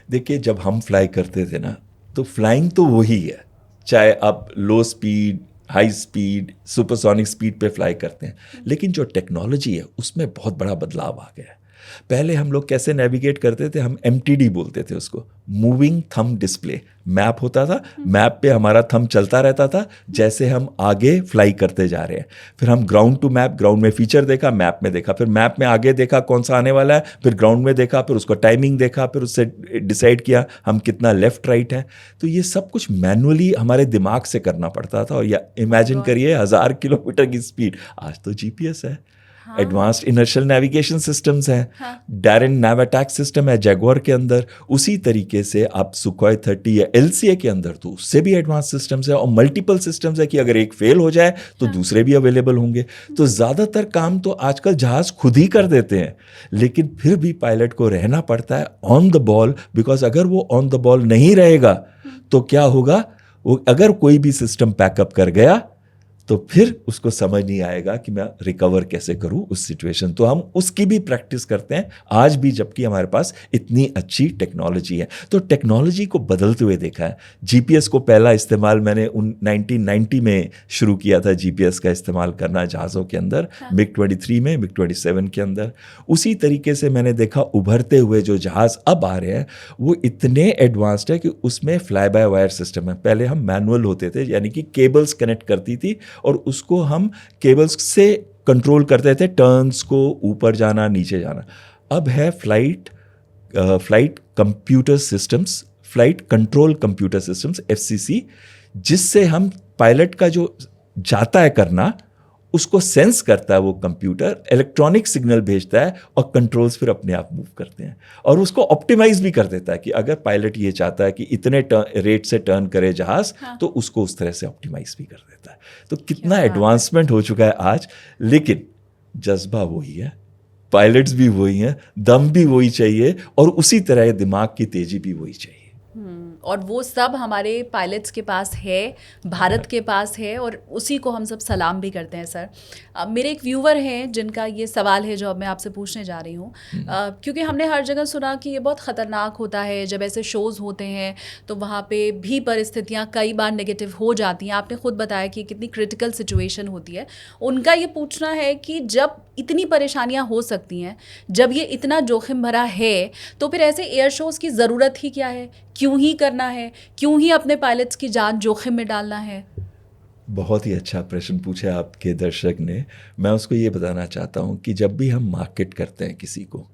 देखिए, जब हम फ्लाई करते थे ना, तो फ्लाइंग तो वही है, चाहे आप लो speed, high speed, supersonic speed पे फ्लाई करते हैं। लेकिन जो टेक्नोलॉजी है उसमें बहुत बड़ा बदलाव आ गया है। पहले हम लोग कैसे नेविगेट करते थे, हम MTD बोलते थे उसको, मूविंग थंब डिस्प्ले। मैप होता था, मैप पे हमारा थंब चलता रहता था जैसे हम आगे फ्लाई करते जा रहे हैं। फिर हम ग्राउंड टू मैप, ग्राउंड में फीचर देखा, मैप में देखा, फिर मैप में आगे देखा कौन सा आने वाला है, फिर ग्राउंड में देखा, फिर उसको टाइमिंग देखा, फिर उससे डिसाइड किया हम कितना लेफ्ट राइट है। तो ये सब कुछ मैनुअली हमारे दिमाग से करना पड़ता था। और या इमेजिन करिए 1000 किलोमीटर की स्पीड, आज तो GPS है, एडवांस्ड इनर्शियल नेविगेशन सिस्टम्स हैं, डायरेक्ट नैव अटैक सिस्टम है जैगुआर के अंदर। उसी तरीके से आप सुखोई 30 या LCA के अंदर तो उससे भी एडवांस सिस्टम्स है, और मल्टीपल सिस्टम्स है कि अगर एक फेल हो जाए तो दूसरे भी अवेलेबल होंगे। तो ज़्यादातर काम तो आजकल जहाज़ खुद ही कर देते हैं, लेकिन फिर भी पायलट को रहना पड़ता है ऑन द बॉल, बिकॉज अगर वो ऑन द बॉल नहीं रहेगा तो क्या होगा, वो अगर कोई भी सिस्टम पैकअप कर गया तो फिर उसको समझ नहीं आएगा कि मैं रिकवर कैसे करूं उस सिचुएशन। तो हम उसकी भी प्रैक्टिस करते हैं आज भी, जबकि हमारे पास इतनी अच्छी टेक्नोलॉजी है। तो टेक्नोलॉजी को बदलते हुए देखा है। GPS को पहला इस्तेमाल मैंने 1990 में शुरू किया था, GPS का इस्तेमाल करना जहाज़ों के अंदर, MiG-23 में, MiG-27 के अंदर। उसी तरीके से मैंने देखा उभरते हुए जो जहाज़ अब आ रहे हैं वो इतने एडवांस्ड है कि उसमें फ्लाई बाय वायर सिस्टम है। पहले हम मैनुअल होते थे, यानी कि केबल्स कनेक्ट करती थी और उसको हम केबल्स से कंट्रोल करते थे, टर्न्स को, ऊपर जाना, नीचे जाना। अब है flight computer systems, flight control computer systems, FCC, जिससे हम पायलट का जो जाता है करना, उसको सेंस करता है वो कंप्यूटर, इलेक्ट्रॉनिक सिग्नल भेजता है और कंट्रोल्स फिर अपने आप मूव करते हैं और उसको ऑप्टिमाइज भी कर देता है कि अगर पायलट ये चाहता है कि इतने रेट से टर्न करे जहाज, तो उसको उस तरह से ऑप्टिमाइज भी कर देता है। तो कितना एडवांसमेंट हो चुका है आज, लेकिन जज्बा वही है, पायलट्स भी वही हैं, दम भी वही चाहिए और उसी तरह दिमाग की तेजी भी वही चाहिए। और वो सब हमारे पायलट्स के पास है, भारत के पास है, और उसी को हम सब सलाम भी करते हैं सर। मेरे एक व्यूवर हैं जिनका ये सवाल है जो अब मैं आपसे पूछने जा रही हूँ, क्योंकि हमने हर जगह सुना कि ये बहुत ख़तरनाक होता है, जब ऐसे शोज़ होते हैं तो वहाँ पे भी परिस्थितियाँ कई बार नेगेटिव हो जाती हैं। आपने खुद बताया कि कितनी क्रिटिकल सिचुएशन होती है। उनका ये पूछना है कि जब इतनी परेशानियाँ हो सकती हैं, जब ये इतना जोखिम भरा है, तो फिर ऐसे एयर शोज़ की ज़रूरत ही क्या है? क्यों ही करना है? क्यों ही अपने पायलट्स की जान जोखिम में डालना है? बहुत ही अच्छा प्रश्न पूछा आपके दर्शक ने। मैं उसको ये बताना चाहता हूँ कि जब भी हम मार्केट करते हैं किसी को,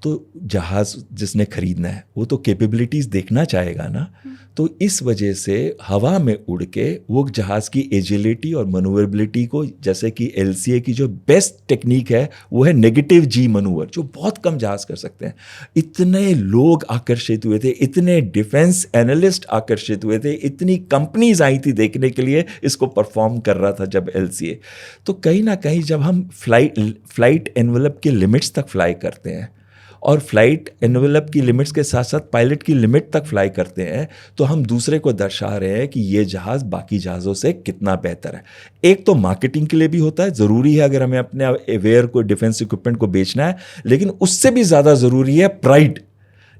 तो जहाज़ जिसने ख़रीदना है वो तो कैपेबिलिटीज़ देखना चाहेगा ना। तो इस वजह से हवा में उड़ के वो जहाज़ की एजिलिटी और मनूवरेबिलिटी को, जैसे कि LCA की जो बेस्ट टेक्निक है वो है नेगेटिव जी मनूवर, जो बहुत कम जहाज़ कर सकते हैं। इतने लोग आकर्षित हुए थे, इतने डिफेंस एनालिस्ट आकर्षित हुए थे, इतनी कंपनीज आई थी देखने के लिए इसको परफॉर्म कर रहा था जब LCA। तो कहीं ना कहीं जब हम फ्लाइट एनवेलप के लिमिट्स तक फ्लाई करते हैं और फ्लाइट एनवेलप की लिमिट्स के साथ साथ पायलट की लिमिट तक फ्लाई करते हैं, तो हम दूसरे को दर्शा रहे हैं कि ये जहाज़ बाकी जहाज़ों से कितना बेहतर है। एक तो मार्केटिंग के लिए भी होता है, ज़रूरी है अगर हमें अपने एवेयर को, डिफेंस इक्विपमेंट को बेचना है, लेकिन उससे भी ज़्यादा ज़रूरी है प्राइड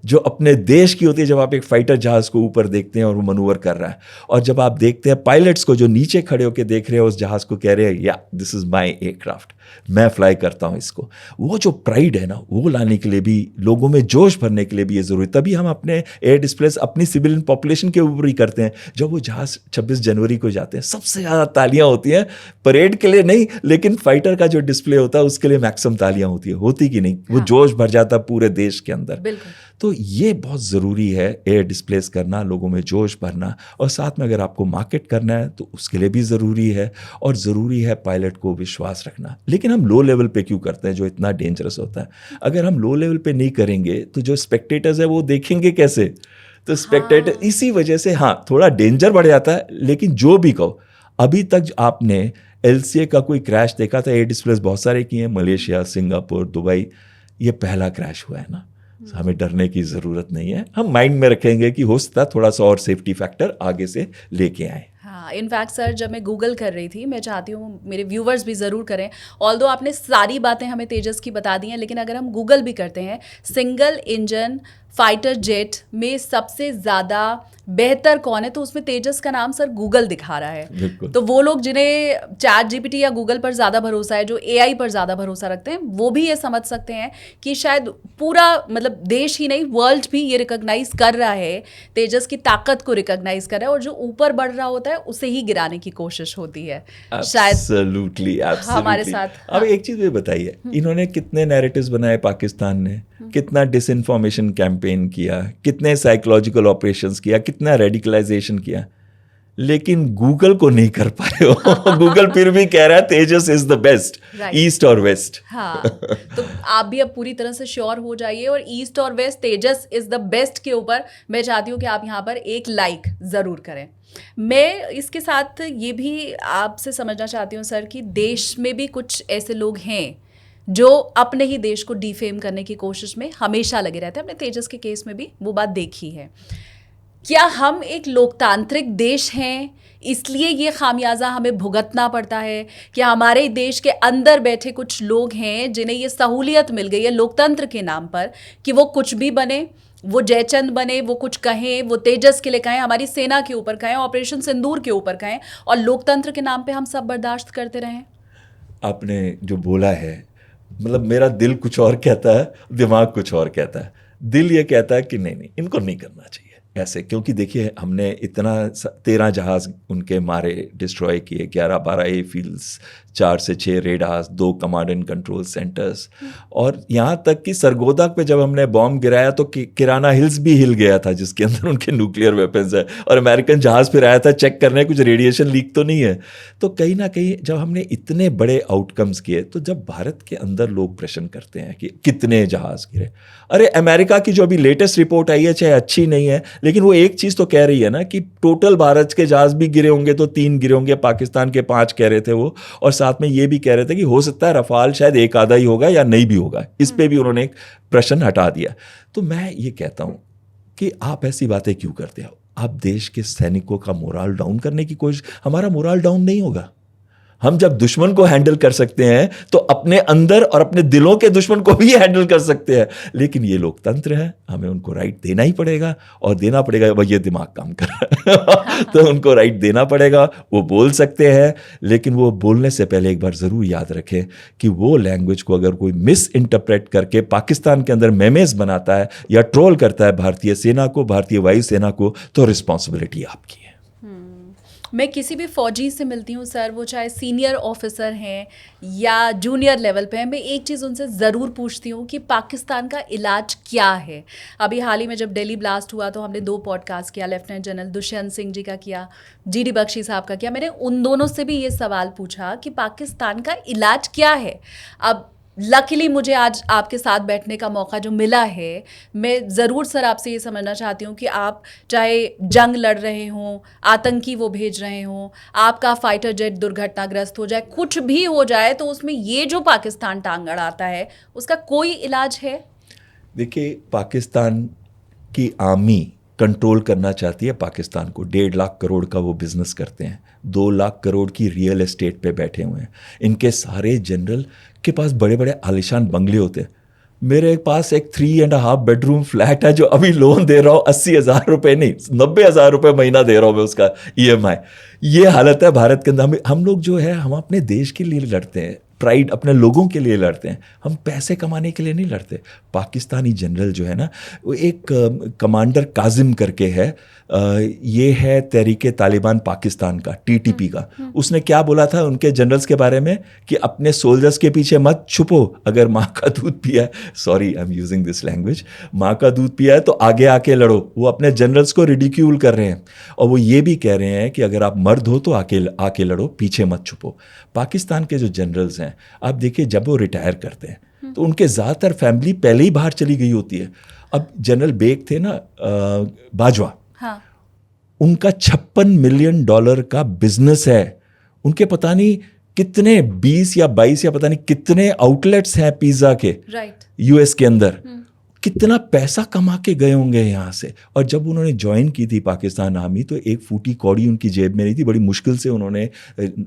जो अपने देश की होती है। जब आप एक फाइटर जहाज़ को ऊपर देखते हैं और वो मनूवर कर रहा है, और जब आप देखते हैं पायलट्स को जो नीचे खड़े होकर देख रहे हैं उस जहाज़ को, कह रहे हैं या दिस इज़ माई एयरक्राफ्ट, मैं फ्लाई करता हूँ इसको, वो जो प्राइड है ना, वो लाने के लिए भी, लोगों में जोश भरने के लिए भी ये ज़रूरी। तभी हम अपने एयर डिस्प्लेस अपनी सिविलियन पॉपुलेशन के ऊपर ही करते हैं। जब वो जहाज़ 26 जनवरी को जाते हैं, सबसे ज़्यादा तालियां होती हैं, परेड के लिए नहीं, लेकिन फाइटर का जो डिस्प्ले होता है उसके लिए मैक्सिमम तालियां होती है, होती कि नहीं? वो जोश भर जाता है पूरे देश के अंदर। तो ये बहुत ज़रूरी है एयर डिस्प्लेस करना, लोगों में जोश भरना, और साथ में अगर आपको मार्केट करना है तो उसके लिए भी ज़रूरी है, और ज़रूरी है पायलट को विश्वास रखना। लेकिन हम लो लेवल पे क्यों करते हैं जो इतना डेंजरस होता है? अगर हम लो लेवल पे नहीं करेंगे तो जो स्पेक्टेटर्स है वो देखेंगे कैसे? तो स्पेक्टेटर इसी वजह से थोड़ा डेंजर बढ़ जाता है। लेकिन जो भी कहो, अभी तक आपने LCA का कोई क्रैश देखा था? एयर डिस्प्लेस बहुत सारे किए हैं, मलेशिया, सिंगापुर, दुबई, ये पहला क्रैश हुआ है ना। हमें डरने की ज़रूरत नहीं है। हम माइंड में रखेंगे कि हो सकता है थोड़ा सा और सेफ्टी फैक्टर आगे से लेके आए। हाँ, इनफैक्ट सर, जब मैं गूगल कर रही थी, मैं चाहती हूँ मेरे व्यूवर्स भी ज़रूर करें, ऑल्दो आपने सारी बातें हमें तेजस की बता दी हैं, लेकिन अगर हम गूगल भी करते हैं, सिंगल इंजन फाइटर जेट में सबसे ज़्यादा बेहतर कौन है, तो उसमें तेजस का नाम सर गूगल दिखा रहा है। तो वो लोग जिन्हें ChatGPT या गूगल पर ज़्यादा भरोसा है, जो AI पर ज़्यादा भरोसा रखते हैं, वो भी ये समझ सकते हैं कि शायद पूरा, मतलब देश ही नहीं, वर्ल्ड भी ये रिकॉग्नाइज कर रहा है, तेजस की ताकत को रिकॉग्नाइज कर रहा है, और जो ऊपर बढ़ रहा होता है उसे ही गिराने की कोशिश होती है शायद। Absolutely. हमारे साथ। अब एक चीज़ ये बताइए, इन्होंने कितने नैरेटिव्स बनाए पाकिस्तान ने, कितना डिसइंफॉर्मेशन कैंपेन किया, कितने साइकोलॉजिकल ऑपरेशंस किया, कितना रेडिकलाइजेशन किया, लेकिन गूगल को नहीं कर पाए हो। गूगल फिर भी कह रहा है तेजस इज द बेस्ट, ईस्ट और वेस्ट। हाँ, तो आप भी अब पूरी तरह से श्योर हो जाइए, और ईस्ट और west, Tejas is the best के ऊपर मैं चाहती हूँ कि आप यहाँ पर एक लाइक ज़रूर करें। मैं इसके साथ ये भी आपसे समझना चाहती हूँ सर कि देश में भी कुछ ऐसे लोग हैं जो अपने ही देश को डिफेम करने की कोशिश में हमेशा लगे रहते हैं। हमने तेजस के केस में भी वो बात देखी है। क्या हम एक लोकतांत्रिक देश हैं इसलिए ये खामियाजा हमें भुगतना पड़ता है? कि हमारे देश के अंदर बैठे कुछ लोग हैं जिन्हें ये सहूलियत मिल गई है लोकतंत्र के नाम पर कि वो कुछ भी बने, वो जयचंद बने, वो कुछ कहें, वो तेजस के लिए कहें, हमारी सेना के ऊपर कहें, ऑपरेशन सिंदूर के ऊपर कहें, और लोकतंत्र के नाम पे हम सब बर्दाश्त करते रहें? आपने जो बोला है, मतलब मेरा दिल कुछ और कहता है, दिमाग कुछ और कहता है। दिल ये कहता है कि नहीं, इनको नहीं करना चाहिए ऐसे, क्योंकि देखिए हमने इतना 13 जहाज़ उनके मारे, डिस्ट्रॉय किए, 11-12 एयरफील्ड्स, 4 से 6 radars, 2 command and control centres, और यहाँ तक कि सरगोदा पे जब हमने बॉम्ब गिराया तो किराना हिल्स भी हिल गया था, जिसके अंदर उनके न्यूक्लियर वेपन्स है, और अमेरिकन जहाज फिर आया था चेक करने कुछ रेडिएशन लीक तो नहीं है। तो कहीं ना कहीं जब हमने इतने बड़े आउटकम्स किए, तो जब भारत के अंदर लोग प्रश्न करते हैं कि कितने जहाज गिरे, अरे अमेरिका की जो अभी लेटेस्ट रिपोर्ट आई है, चाहे अच्छी नहीं है, लेकिन वो एक चीज तो कह रही है ना कि टोटल भारत के जहाज भी गिरे होंगे तो 3 गिरे होंगे, पाकिस्तान के 5 कह रहे थे वो, और साथ में ये भी कह रहे थे कि हो सकता है रफाल शायद एक आधा ही होगा या नहीं भी होगा। इस पे भी उन्होंने एक प्रश्न हटा दिया। तो मैं ये कहता हूं कि आप ऐसी बातें क्यों करते हो? आप देश के सैनिकों का मोराल डाउन करने की कोशिश, हमारा मोराल डाउन नहीं होगा। हम जब दुश्मन को हैंडल कर सकते हैं तो अपने अंदर और अपने दिलों के दुश्मन को भी हैंडल कर सकते हैं। लेकिन ये लोकतंत्र है, हमें उनको राइट देना ही पड़ेगा, और देना पड़ेगा। भाई ये दिमाग काम कर रहा है तो उनको राइट देना पड़ेगा। वो बोल सकते हैं, लेकिन वो बोलने से पहले एक बार जरूर याद रखें कि वो लैंग्वेज को अगर कोई मिस इंटरप्रेट करके पाकिस्तान के अंदर मेमेज बनाता है या ट्रोल करता है भारतीय सेना को, भारतीय वायुसेना को, तो रिस्पॉन्सिबिलिटी आपकी है। मैं किसी भी फौजी से मिलती हूँ सर, वो चाहे सीनियर ऑफिसर हैं या जूनियर लेवल पे हैं, मैं एक चीज़ उनसे ज़रूर पूछती हूँ कि पाकिस्तान का इलाज क्या है। अभी हाल ही में जब दिल्ली ब्लास्ट हुआ तो हमने 2 पॉडकास्ट किया, लेफ्टिनेंट जनरल दुष्यंत सिंह जी का किया, GD बख्शी साहब का किया। मैंने उन दोनों से भी ये सवाल पूछा कि पाकिस्तान का इलाज क्या है। अब लकीली मुझे आज आपके साथ बैठने का मौका जो मिला है, मैं ज़रूर सर आपसे ये समझना चाहती हूँ कि आप चाहे जंग लड़ रहे हों, आतंकी वो भेज रहे हों, आपका फाइटर जेट दुर्घटनाग्रस्त हो जाए, कुछ भी हो जाए, तो उसमें ये जो पाकिस्तान टांग अड़ाता है उसका कोई इलाज है? देखिए, पाकिस्तान की आर्मी कंट्रोल करना चाहती है पाकिस्तान को। 1.5 लाख करोड़ का वो बिजनेस करते हैं, 2 लाख करोड़ की रियल एस्टेट पे बैठे हुए हैं। इनके सारे जनरल के पास बड़े बड़े आलिशान बंगले होते हैं। मेरे पास एक 3.5 बेडरूम फ्लैट है जो अभी लोन दे रहा हूँ 80,000 रुपये नहीं, 90,000 रुपये महीना दे रहा हूँ मैं उसका EMI। ये हालत है भारत के अंदर। हम लोग जो है, हम अपने देश के लिए लड़ते हैं, प्राइड अपने लोगों के लिए लड़ते हैं, हम पैसे कमाने के लिए नहीं लड़ते। पाकिस्तानी जनरल जो है ना, वो एक कमांडर काजिम करके है, ये है तहरीके तालिबान पाकिस्तान का, TTP का। उसने क्या बोला था उनके जनरल्स के बारे में कि अपने सोल्जर्स के पीछे मत छुपो, अगर माँ का दूध पिया है, sorry I am using this language, माँ का दूध पिया है तो आगे आके लड़ो। वो अपने जनरल्स को रिडिक्यूल कर रहे हैं, और वो ये भी कह रहे हैं कि अगर आप मर्द हो तो आके लड़ो, पीछे मत छुपो। पाकिस्तान के जो जनरल्स हैं, आप देखिए, जब वो रिटायर करते हैं तो उनके ज़्यादातर फैमिली पहले ही बाहर चली गई होती है। अब जनरल बेग थे ना, बाजवा, हाँ, उनका $56 मिलियन का बिजनेस है। उनके पता नहीं कितने 20 या 22 या पता नहीं कितने आउटलेट्स हैं पिज्जा के, राइट, US के अंदर। कितना पैसा कमा के गए होंगे यहाँ से। और जब उन्होंने ज्वाइन की थी पाकिस्तान आर्मी, तो एक फूटी कौड़ी उनकी जेब में नहीं थी, बड़ी मुश्किल से उन्होंने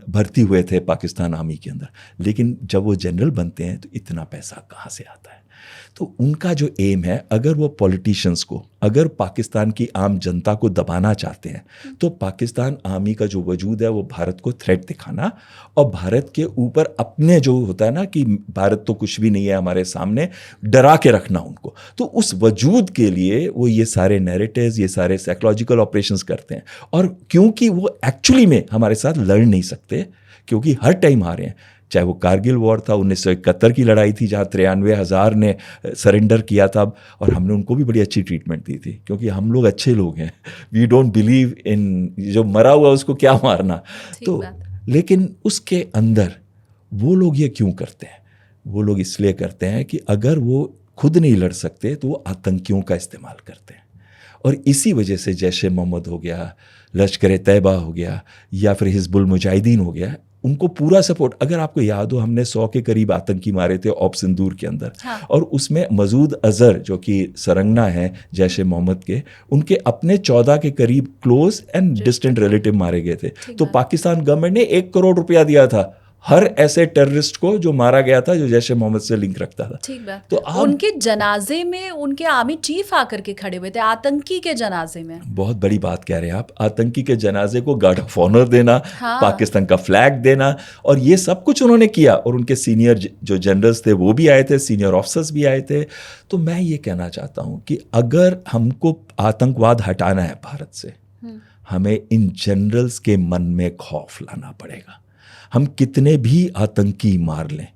भर्ती हुए थे पाकिस्तान आर्मी के अंदर। लेकिन जब वो जनरल बनते हैं तो इतना पैसा कहाँ से आता है? तो उनका जो एम है, अगर वो पॉलिटिशियंस को, अगर पाकिस्तान की आम जनता को दबाना चाहते हैं, तो पाकिस्तान आर्मी का जो वजूद है वो भारत को थ्रेट दिखाना, और भारत के ऊपर अपने जो होता है ना कि भारत तो कुछ भी नहीं है हमारे सामने, डरा के रखना उनको। तो उस वजूद के लिए वो ये सारे नैरेटिव्स, ये सारे साइकोलॉजिकल ऑपरेशंस करते हैं। और क्योंकि वो एक्चुअली में हमारे साथ लड़ नहीं सकते, क्योंकि हर टाइम हारे हैं। चाहे वो कारगिल वॉर था, 1971 की लड़ाई थी जहाँ 93,000 ने सरेंडर किया था, और हमने उनको भी बड़ी अच्छी ट्रीटमेंट दी थी, क्योंकि हम लोग अच्छे लोग हैं। वी डोंट बिलीव इन जो मरा हुआ उसको क्या मारना। तो लेकिन उसके अंदर वो लोग ये क्यों करते हैं? वो लोग इसलिए करते हैं कि अगर वो खुद नहीं लड़ सकते तो वो आतंकियों का इस्तेमाल करते हैं। और इसी वजह से जैश ए मोहम्मद हो गया, लश्कर तैयबा हो गया, या फिर हिजबुल मुजाहिदीन हो गया, उनको पूरा सपोर्ट। अगर आपको याद हो, हमने 100 के करीब आतंकी मारे थे ऑप सिंदूर के अंदर। हाँ। और उसमें मसूद अजहर जो कि सरंगना है जैश ए मोहम्मद के, उनके अपने 14 के करीब क्लोज एंड डिस्टेंट रिलेटिव मारे गए थे। तो पाकिस्तान गवर्नमेंट ने 1 करोड़ रुपया दिया था हर ऐसे टेररिस्ट को जो मारा गया था, जो जैश ए मोहम्मद से लिंक रखता था। ठीक बात। तो उनके जनाजे में उनके आर्मी चीफ आकर के खड़े हुए थे, आतंकी के जनाजे में। बहुत बड़ी बात कह रहे हैं आप, आतंकी के जनाजे को गार्ड ऑफ ऑनर देना, हाँ। पाकिस्तान का फ्लैग देना, और ये सब कुछ उन्होंने किया। और उनके सीनियर जो जनरल्स थे वो भी आए थे, सीनियर ऑफिसर्स भी आए थे। तो मैं ये कहना चाहता हूँ कि अगर हमको आतंकवाद हटाना है भारत से, हमें इन जनरल्स के मन में खौफ लाना पड़ेगा। हम कितने भी आतंकी मार लें,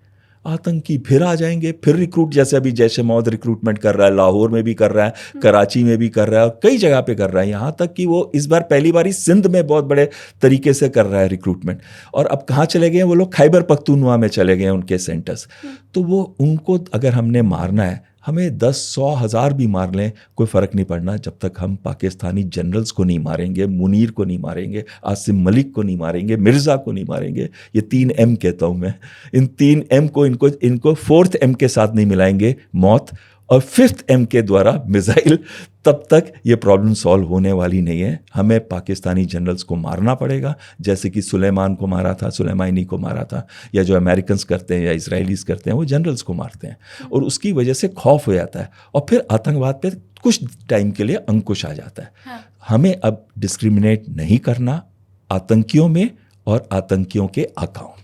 आतंकी फिर आ जाएंगे, फिर रिक्रूट, जैसे अभी जैश ए मोहम्मद रिक्रूटमेंट कर रहा है, लाहौर में भी कर रहा है, कराची में भी कर रहा है और कई जगह पे कर रहा है। यहाँ तक कि वो इस बार पहली बार ही सिंध में बहुत बड़े तरीके से कर रहा है रिक्रूटमेंट। और अब कहाँ चले गए हैं वो लोग? खैबर पख्तूनख्वा में चले गए हैं उनके सेंटर्स। तो वो उनको अगर हमने मारना है, हमें 10, 100, 1000 भी मार लें, कोई फ़र्क नहीं पड़ना, जब तक हम पाकिस्तानी जनरल्स को नहीं मारेंगे, मुनीर को नहीं मारेंगे, आसिम मलिक को नहीं मारेंगे, मिर्ज़ा को नहीं मारेंगे। ये 3 M कहता हूँ मैं, इन 3 M को इनको 4th M के साथ नहीं मिलाएंगे, मौत, और 5th M के द्वारा मिसाइल, तब तक ये प्रॉब्लम सॉल्व होने वाली नहीं है। हमें पाकिस्तानी जनरल्स को मारना पड़ेगा, जैसे कि सुलेमान को मारा था, सुलेमानी को मारा था, या जो अमेरिकन्स करते हैं या इसराइलीज करते हैं, वो जनरल्स को मारते हैं और उसकी वजह से खौफ हो जाता है और फिर आतंकवाद पे कुछ टाइम के लिए अंकुश आ जाता है। हाँ। हमें अब डिस्क्रिमिनेट नहीं करना आतंकियों में और आतंकियों के आकाओं में।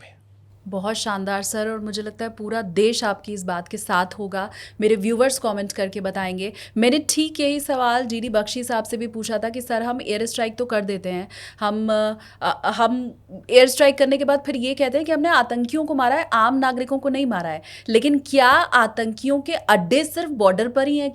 बहुत शानदार सर, और मुझे लगता है पूरा देश आपकी इस बात के साथ होगा। मेरे व्यूवर्स कमेंट करके बताएंगे। मैंने ठीक यही सवाल जीडी बख्शी साहब से भी पूछा था कि सर हम एयर स्ट्राइक तो कर देते हैं, हम एयर स्ट्राइक करने के बाद फिर ये कहते हैं कि हमने आतंकियों को मारा है, आम नागरिकों को नहीं मारा है, लेकिन क्या आतंकियों के अड्डे सिर्फ बॉर्डर पर ही हैं?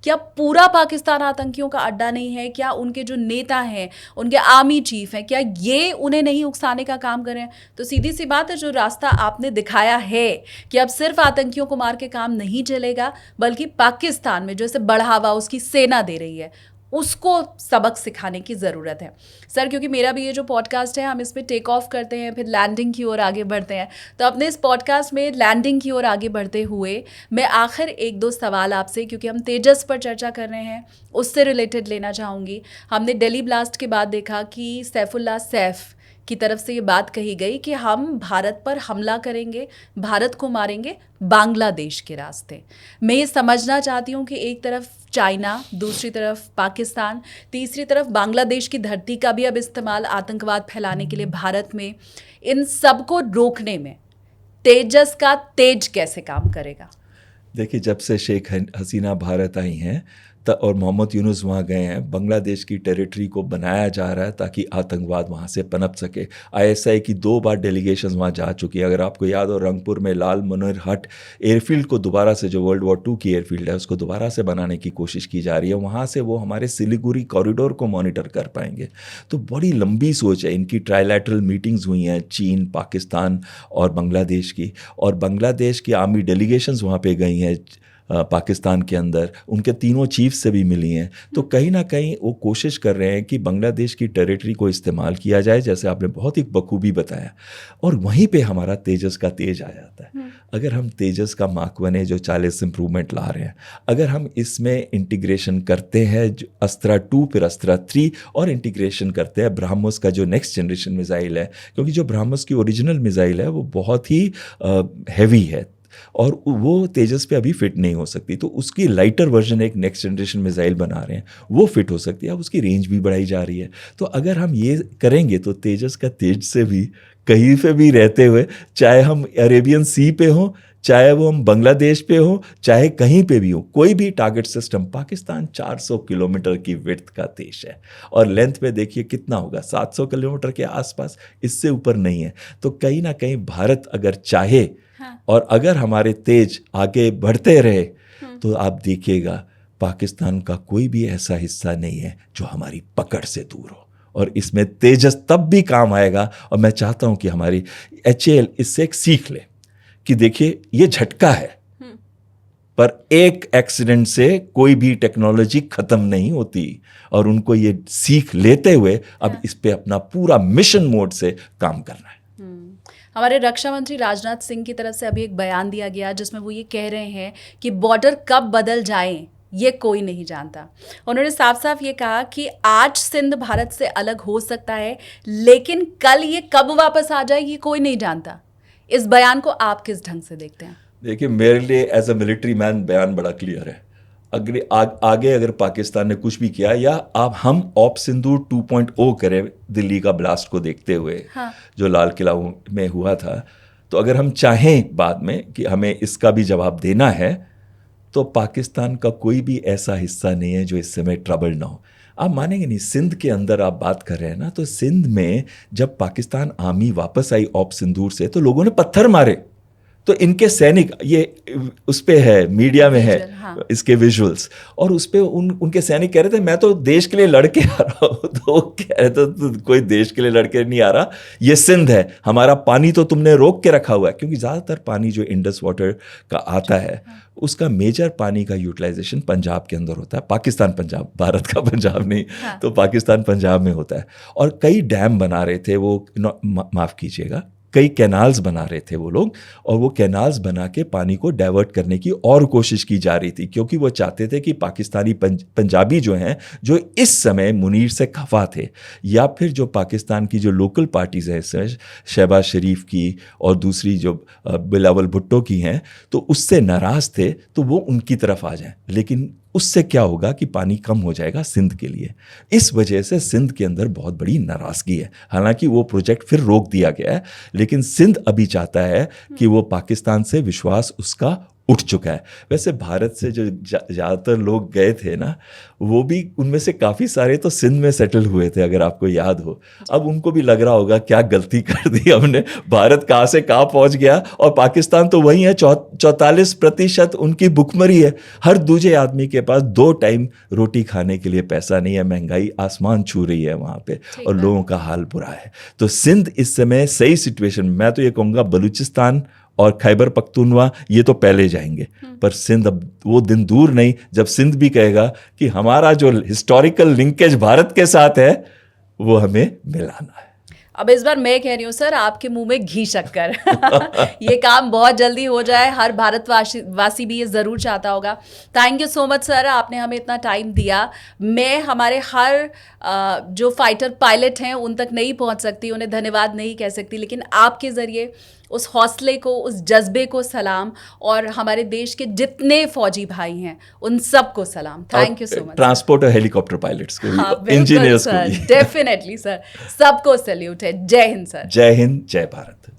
क्या पूरा पाकिस्तान आतंकियों का अड्डा नहीं है? क्या उनके जो नेता हैं, उनके आर्मी चीफ हैं, क्या ये उन्हें नहीं उकसाने का काम करें? तो सीधी सी बात है, जो रास्ता आपने दिखाया है कि अब सिर्फ आतंकियों को मार के काम नहीं चलेगा, बल्कि पाकिस्तान में जो इसे बढ़ावा उसकी सेना दे रही है, उसको सबक सिखाने की ज़रूरत है। सर, क्योंकि मेरा भी ये जो पॉडकास्ट है, हम इसमें टेक ऑफ करते हैं, फिर लैंडिंग की ओर आगे बढ़ते हैं, तो अपने इस पॉडकास्ट में लैंडिंग की ओर आगे बढ़ते हुए मैं आखिर 1-2 सवाल आपसे, क्योंकि हम तेजस पर चर्चा कर रहे हैं, उससे रिलेटेड लेना चाहूँगी। हमने दिल्ली ब्लास्ट के बाद देखा कि सैफुल्लाह सैफ की तरफ से ये बात कही गई कि हम भारत पर हमला करेंगे, भारत को मारेंगे बांग्लादेश के रास्ते। मैं ये समझना चाहती हूँ कि एक तरफ चाइना, दूसरी तरफ पाकिस्तान, तीसरी तरफ बांग्लादेश की धरती का भी अब इस्तेमाल आतंकवाद फैलाने के लिए भारत में, इन सब को रोकने में तेजस का तेज कैसे काम करेगा? देखिए, जब से शेख हसीना भारत आई हैं और मोहम्मद यूनुस वहाँ गए हैं, बांग्लादेश की टेरिटरी को बनाया जा रहा है ताकि आतंकवाद वहाँ से पनप सके। ISI की 2 बार डेलीगेशंस वहाँ जा चुकी है। अगर आपको याद हो, रंगपुर में लाल मनोहर हट एयरफील्ड को दोबारा से, जो वर्ल्ड वॉर 2 की एयरफील्ड है, उसको दोबारा से बनाने की कोशिश की जा रही है। वहाँ से वो हमारे सिलीगुड़ी कॉरिडोर को मॉनिटर कर पाएंगे। तो बड़ी लंबी सोच है। इनकी ट्राइलैटरल मीटिंग्स हुई हैं चीन, पाकिस्तान और बांग्लादेश की, और बांग्लादेश की आर्मी डेलीगेशंस वहाँ पे गई हैं पाकिस्तान के अंदर, उनके तीनों चीफ से भी मिली हैं। तो कहीं ना कहीं वो कोशिश कर रहे हैं कि बांग्लादेश की टेरिटरी को इस्तेमाल किया जाए, जैसे आपने बहुत ही बखूबी बताया, और वहीं पे हमारा तेजस का तेज आ जाता है। अगर हम तेजस का मार्क 1 जो 40 इंप्रूवमेंट ला रहे हैं, अगर हम इसमें इंटीग्रेशन करते हैं अस्त्रा 2, फिर अस्त्रा 3, और इंटीग्रेशन करते हैं ब्रह्मोस का जो नेक्स्ट जनरेशन मिसाइल है, क्योंकि जो ब्रह्मोस की ओरिजिनल मिसाइल है वो बहुत ही हैवी है और वो तेजस पे अभी फिट नहीं हो सकती, तो उसकी लाइटर वर्जन एक नेक्स्ट जनरेशन मिसाइल बना रहे हैं, वो फिट हो सकती है। अब उसकी रेंज भी बढ़ाई जा रही है। तो अगर हम ये करेंगे तो तेजस का तेज से भी कहीं पे भी रहते हुए, चाहे हम अरेबियन सी पे हों, चाहे वो हम बांग्लादेश पे हो, चाहे कहीं पे भी हो, कोई भी टारगेट सिस्टम, पाकिस्तान 400 किलोमीटर की विड्थ का देश है और लेंथ पे देखिए कितना होगा, 700 किलोमीटर के आसपास, इससे ऊपर नहीं है। तो कहीं ना कहीं भारत अगर चाहे और अगर हमारे तेज आगे बढ़ते रहे, तो आप देखिएगा पाकिस्तान का कोई भी ऐसा हिस्सा नहीं है जो हमारी पकड़ से दूर हो, और इसमें तेजस तब भी काम आएगा। और मैं चाहता हूं कि हमारी HAL इससे एक सीख ले कि देखिए ये झटका है, पर एक एक्सीडेंट से कोई भी टेक्नोलॉजी खत्म नहीं होती, और उनको ये सीख लेते हुए अब इस पे अपना पूरा मिशन मोड से काम करना है। हमारे रक्षा मंत्री राजनाथ सिंह की तरफ से अभी एक बयान दिया गया जिसमें वो ये कह रहे हैं कि बॉर्डर कब बदल जाएं ये कोई नहीं जानता। उन्होंने साफ साफ ये कहा कि आज सिंध भारत से अलग हो सकता है, लेकिन कल ये कब वापस आ जाए ये कोई नहीं जानता। इस बयान को आप किस ढंग से देखते हैं? देखिए, मेरे लिए एज अ मिलिट्री मैन बयान बड़ा क्लियर है। आगे अगर पाकिस्तान ने कुछ भी किया, या आप हम ऑप सिंदूर 2.0 करें दिल्ली का ब्लास्ट को देखते हुए, जो लाल किला में हुआ था, तो अगर हम चाहें बाद में कि हमें इसका भी जवाब देना है, तो पाकिस्तान का कोई भी ऐसा हिस्सा नहीं है जो इस समय ट्रबल ना हो। आप मानेंगे नहीं, सिंध के अंदर आप बात कर रहे हैं ना, तो सिंध में जब पाकिस्तान आर्मी वापस आई ऑप सिंदूर से तो लोगों ने पत्थर मारे। तो इनके सैनिक, ये उस पे है, मीडिया में है, हाँ। इसके विजुअल्स, और उस पे उनके सैनिक कह रहे थे मैं तो देश के लिए लड़के आ रहा हूँ। तो कह रहे थे तो कोई देश के लिए लड़के नहीं आ रहा, ये सिंध है, हमारा पानी तो तुमने रोक के रखा हुआ है। क्योंकि ज़्यादातर पानी जो इंडस वाटर का आता है उसका मेजर पानी का यूटिलाइजेशन पंजाब के अंदर होता है, पाकिस्तान पंजाब, भारत का पंजाब नहीं। हाँ। तो पाकिस्तान पंजाब में होता है। और कई डैम बना रहे थे वो, माफ़ कीजिएगा, कई कैनाल्स बना रहे थे वो लोग, और वो कैनाल्स बना के पानी को डाइवर्ट करने की और कोशिश की जा रही थी, क्योंकि वो चाहते थे कि पाकिस्तानी पंजाबी जो हैं, जो इस समय मुनीर से खफा थे, या फिर जो पाकिस्तान की जो लोकल पार्टीज़ हैं, शहबाज शरीफ की और दूसरी जो बिलावल भुट्टो की हैं, तो उससे नाराज़ थे, तो वो उनकी तरफ आ जाएं। लेकिन उससे क्या होगा कि पानी कम हो जाएगा सिंध के लिए। इस वजह से सिंध के अंदर बहुत बड़ी नाराज़गी है। हालांकि वो प्रोजेक्ट फिर रोक दिया गया है, लेकिन सिंध अभी चाहता है कि वो पाकिस्तान से विश्वास उसका उठ चुका है। वैसे भारत से जो ज़्यादातर लोग गए थे ना, वो भी उनमें से काफ़ी सारे तो सिंध में सेटल हुए थे, अगर आपको याद हो। अब उनको भी लग रहा होगा क्या गलती कर दी हमने, भारत कहाँ से कहाँ पहुँच गया, और पाकिस्तान तो वही है, 44% उनकी भुखमरी है। हर दूसरे आदमी के पास 2 टाइम रोटी खाने के लिए पैसा नहीं है, महंगाई आसमान छू रही है वहाँ पे, और लोगों का हाल बुरा है। तो सिंध इस समय सही सिचुएशन, मैं तो ये कहूँगा बलूचिस्तान और खैबर पख्तूनवा ये तो पहले जाएंगे, पर सिंध अब वो दिन दूर नहीं जब सिंध भी कहेगा कि हमारा जो हिस्टोरिकल लिंकेज भारत के साथ है वो हमें मिलाना है। अब इस बार मैं कह रही हूँ सर, आपके मुंह में घी शक्कर। ये काम बहुत जल्दी हो जाए, हर भारतवासी भी ये ज़रूर चाहता होगा। Thank you so much sir, आपने हमें इतना टाइम दिया। मैं हमारे हर जो फाइटर पायलट हैं उन तक नहीं पहुँच सकती, उन्हें धन्यवाद नहीं कह सकती, लेकिन आपके ज़रिए उस हौसले को, उस जज्बे को सलाम, और हमारे देश के जितने फौजी भाई हैं उन सबको सलाम। Thank you so much. Transport और हेलीकॉप्टर पायलट्स को हाँ, भी, इंजीनियर्स को भी, डेफिनेटली सर, सबको सैल्यूट है। जय हिंद सर। जय हिंद, जय भारत।